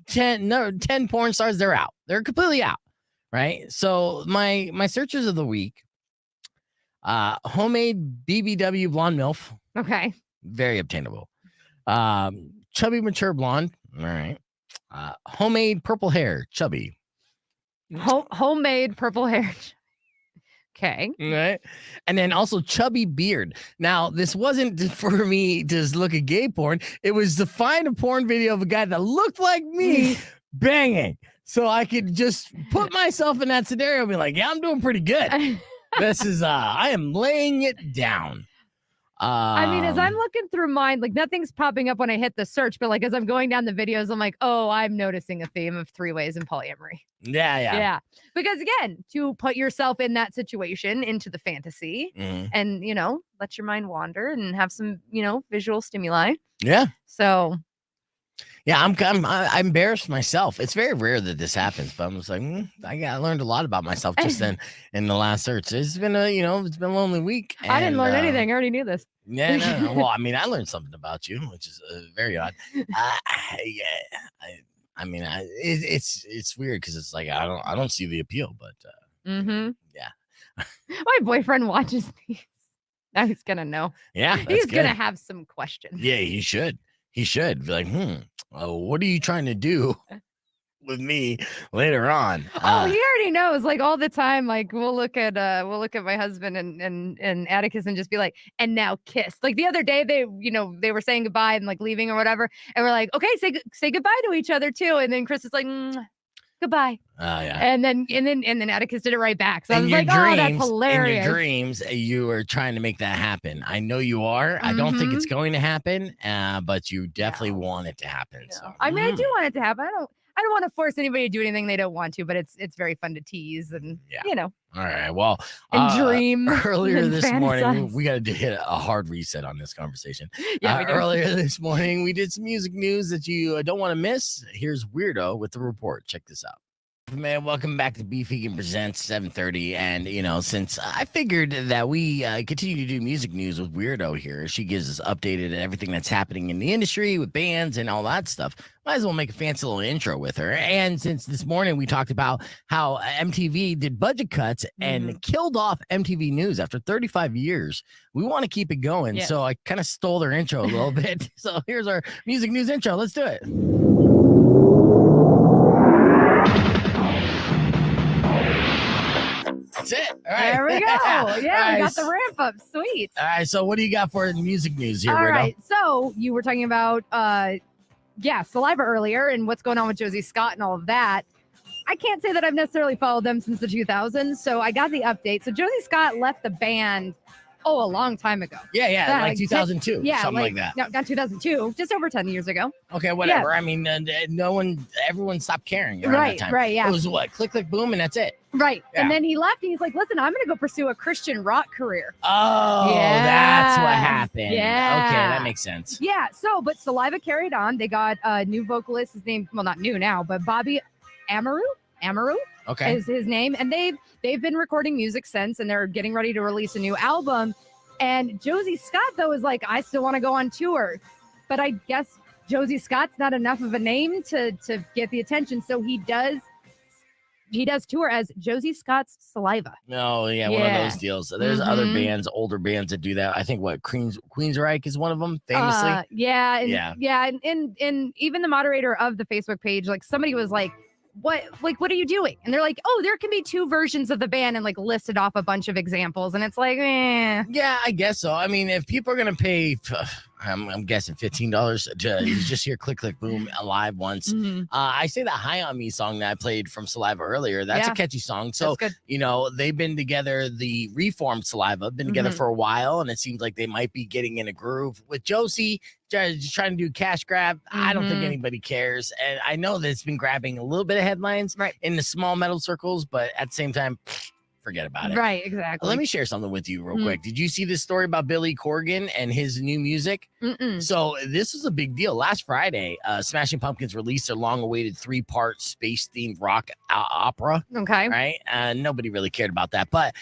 [SPEAKER 3] 10 porn stars. They're out. They're completely out. Right. So my searches of the week. Homemade BBW blonde MILF.
[SPEAKER 4] Okay.
[SPEAKER 3] Very obtainable. Chubby mature blonde. All right. Homemade purple hair, chubby.
[SPEAKER 4] Homemade purple hair. Okay.
[SPEAKER 3] Right. And then also chubby beard. Now, this wasn't for me to just look at gay porn. It was to find a porn video of a guy that looked like me banging. So I could just put myself in that scenario and be like, yeah, I'm doing pretty good. This is, I am laying it down.
[SPEAKER 4] I mean, as I'm looking through mine, like nothing's popping up when I hit the search, but like as I'm going down the videos, I'm like, oh, I'm noticing a theme of three ways in polyamory.
[SPEAKER 3] Yeah.
[SPEAKER 4] Because again, to put yourself in that situation, into the fantasy, and let your mind wander and have some, visual stimuli.
[SPEAKER 3] Yeah.
[SPEAKER 4] So.
[SPEAKER 3] Yeah, I'm embarrassed myself. It's very rare that this happens, but I'm just like, I learned a lot about myself just then in the last search. It's been it's been a lonely week.
[SPEAKER 4] I didn't learn anything. I already knew this.
[SPEAKER 3] Yeah, no. Well, I mean, I learned something about you, which is very odd. It's weird because it's like I don't see the appeal, but yeah.
[SPEAKER 4] My boyfriend watches these. Now he's gonna know.
[SPEAKER 3] Yeah,
[SPEAKER 4] he's gonna have some questions.
[SPEAKER 3] Yeah, he should. He should be like, what are you trying to do with me later on?
[SPEAKER 4] He already knows. Like all the time, like we'll look at my husband and Atticus and just be like, and now kiss. Like the other day, they were saying goodbye and like leaving or whatever, and we're like, okay, say goodbye to each other too. And then Chris is like, goodbye.
[SPEAKER 3] Oh yeah.
[SPEAKER 4] And then Atticus did it right back. So I was like, oh, that's hilarious.
[SPEAKER 3] In your dreams, you are trying to make that happen. I know you are. I don't think it's going to happen, but you definitely want it to happen.
[SPEAKER 4] Yeah.
[SPEAKER 3] So
[SPEAKER 4] I mean, I do want it to happen. I don't want to force anybody to do anything they don't want to, but it's very fun to tease and
[SPEAKER 3] All right. Well,
[SPEAKER 4] and dream.
[SPEAKER 3] Earlier
[SPEAKER 4] and
[SPEAKER 3] this
[SPEAKER 4] fantasize.
[SPEAKER 3] morning, we got to hit a hard reset on this conversation.
[SPEAKER 4] Yeah, we do.
[SPEAKER 3] Earlier this morning, we did some music news that you don't want to miss. Here's Weirdo with the report. Check this out. Man, welcome back to Beef Vegan Presents 7:30. And, since I figured that we continue to do music news with Weirdo here, she gives us updated everything that's happening in the industry with bands and all that stuff. Might as well make a fancy little intro with her. And since this morning we talked about how MTV did budget cuts and killed off MTV News after 35 years, we want to keep it going.
[SPEAKER 4] Yes.
[SPEAKER 3] So I kind of stole their intro a little bit. So here's our music news intro. Let's do it. That's it. All right.
[SPEAKER 4] There we go. Yeah, we got the ramp up. Sweet.
[SPEAKER 3] All right. So what do you got for music news here,
[SPEAKER 4] All
[SPEAKER 3] Weirdo?
[SPEAKER 4] right. So you were talking about Saliva earlier and what's going on with Josie Scott and all of that. I can't say that I've necessarily followed them since the 2000s, so I got the update. So Josie Scott left the band a long time ago.
[SPEAKER 3] Yeah, like 2002, something like that.
[SPEAKER 4] No, not 2002, just over 10 years ago.
[SPEAKER 3] Okay, whatever. Yeah. I mean, everyone stopped caring around that time.
[SPEAKER 4] Right, yeah.
[SPEAKER 3] It was what? Click, click, boom, and that's it.
[SPEAKER 4] Right.
[SPEAKER 3] Yeah.
[SPEAKER 4] And then he left and he's like, listen, I'm going to go pursue a Christian rock career.
[SPEAKER 3] Oh,
[SPEAKER 4] yeah.
[SPEAKER 3] That's what happened.
[SPEAKER 4] Yeah.
[SPEAKER 3] Okay, that makes sense.
[SPEAKER 4] Yeah. So, but Saliva carried on. They got a new vocalist. His name, well, not new now, but Bobby Amaru.
[SPEAKER 3] Okay.
[SPEAKER 4] Is his name. And they've been recording music since, and they're getting ready to release a new album. And Josie Scott, though, is like, I still want to go on tour. But I guess Josie Scott's not enough of a name to get the attention. So he does tour as Josie Scott's Saliva.
[SPEAKER 3] No, yeah, one of those deals. There's other bands, older bands that do that. I think Queensryche is one of them, famously.
[SPEAKER 4] And even the moderator of the Facebook page, like somebody was like, what are you doing? And they're like, oh, there can be two versions of the band, and like listed off a bunch of examples. And it's like,
[SPEAKER 3] yeah, I guess so. I mean, if people are gonna pay, I'm guessing $15 to just hear click click boom live once. I say that High on Me song that I played from Saliva earlier. That's a catchy song. So they've been together. The reformed Saliva been together for a while, and it seems like they might be getting in a groove with Josie. Just trying to do cash grab. I don't think anybody cares. And I know that it's been grabbing a little bit of headlines in the small metal circles, but at the same time, forget about it.
[SPEAKER 4] Right, exactly.
[SPEAKER 3] Let me share something with you real quick. Did you see this story about Billy Corgan and his new music? So this is a big deal. Last Friday, Smashing Pumpkins released their long-awaited 3-part space-themed rock opera.
[SPEAKER 4] Okay.
[SPEAKER 3] Right? Nobody really cared about that. But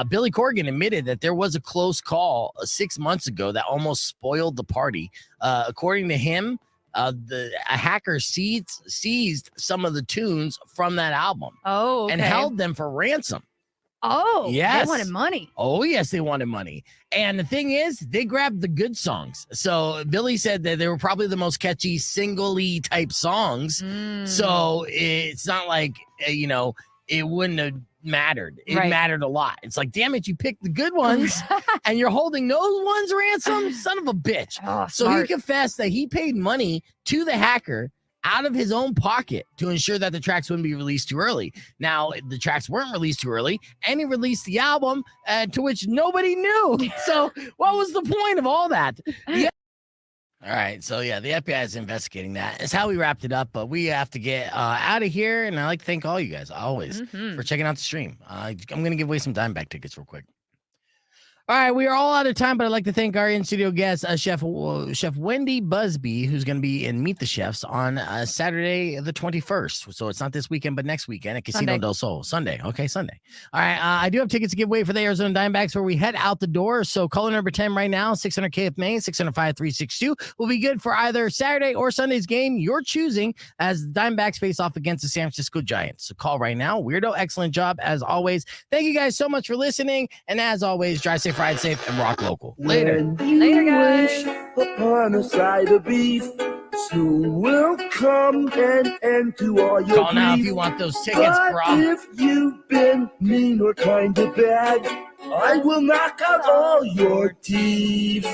[SPEAKER 3] Billy Corgan admitted that there was a close call 6 months ago that almost spoiled the party. According to him, a hacker seized some of the tunes from that album.
[SPEAKER 4] Oh, okay.
[SPEAKER 3] And held them for ransom.
[SPEAKER 4] Oh,
[SPEAKER 3] Yes.
[SPEAKER 4] they wanted money.
[SPEAKER 3] Oh, yes, they wanted money. And the thing is, they grabbed the good songs. So Billy said that they were probably the most catchy, single-y type songs. So it's not like, it wouldn't have mattered. It mattered a lot. It's like, damn it, you picked the good ones and you're holding those ones ransom? Son of a bitch.
[SPEAKER 4] Oh,
[SPEAKER 3] So
[SPEAKER 4] smart.
[SPEAKER 3] he confessed that he paid money to the hacker out of his own pocket to ensure that the tracks wouldn't be released too early. Now, the tracks weren't released too early, and he released the album to which nobody knew. So what was the point of all that? All right, so the FBI is investigating that. It's how we wrapped it up, but we have to get out of here, and I'd like to thank all you guys, always, for checking out the stream. I'm going to give away some Dimeback tickets real quick. All right, we are all out of time, but I'd like to thank our in-studio guest, Chef Wendy Busby, who's going to be in Meet the Chefs on Saturday the 21st. So it's not this weekend, but next weekend at Casino del Sol. Sunday. Okay, Sunday. All right, I do have tickets to give away for the Arizona Diamondbacks where we head out the door. So caller number 10 right now, 600 KFMA, 605-362, will be good for either Saturday or Sunday's game you're choosing as the Diamondbacks face off against the San Francisco Giants. So call right now. Weirdo, excellent job as always. Thank you guys so much for listening. And as always, drive safe, ride safe, and rock local. Later.
[SPEAKER 4] Later, guys.
[SPEAKER 9] Upon a side of beef, soon will come an end to all your
[SPEAKER 3] Call now if
[SPEAKER 9] grief.
[SPEAKER 3] you want those tickets,
[SPEAKER 9] But
[SPEAKER 3] bro.
[SPEAKER 9] if you've been mean or kind of bad, I will knock out all your teeth.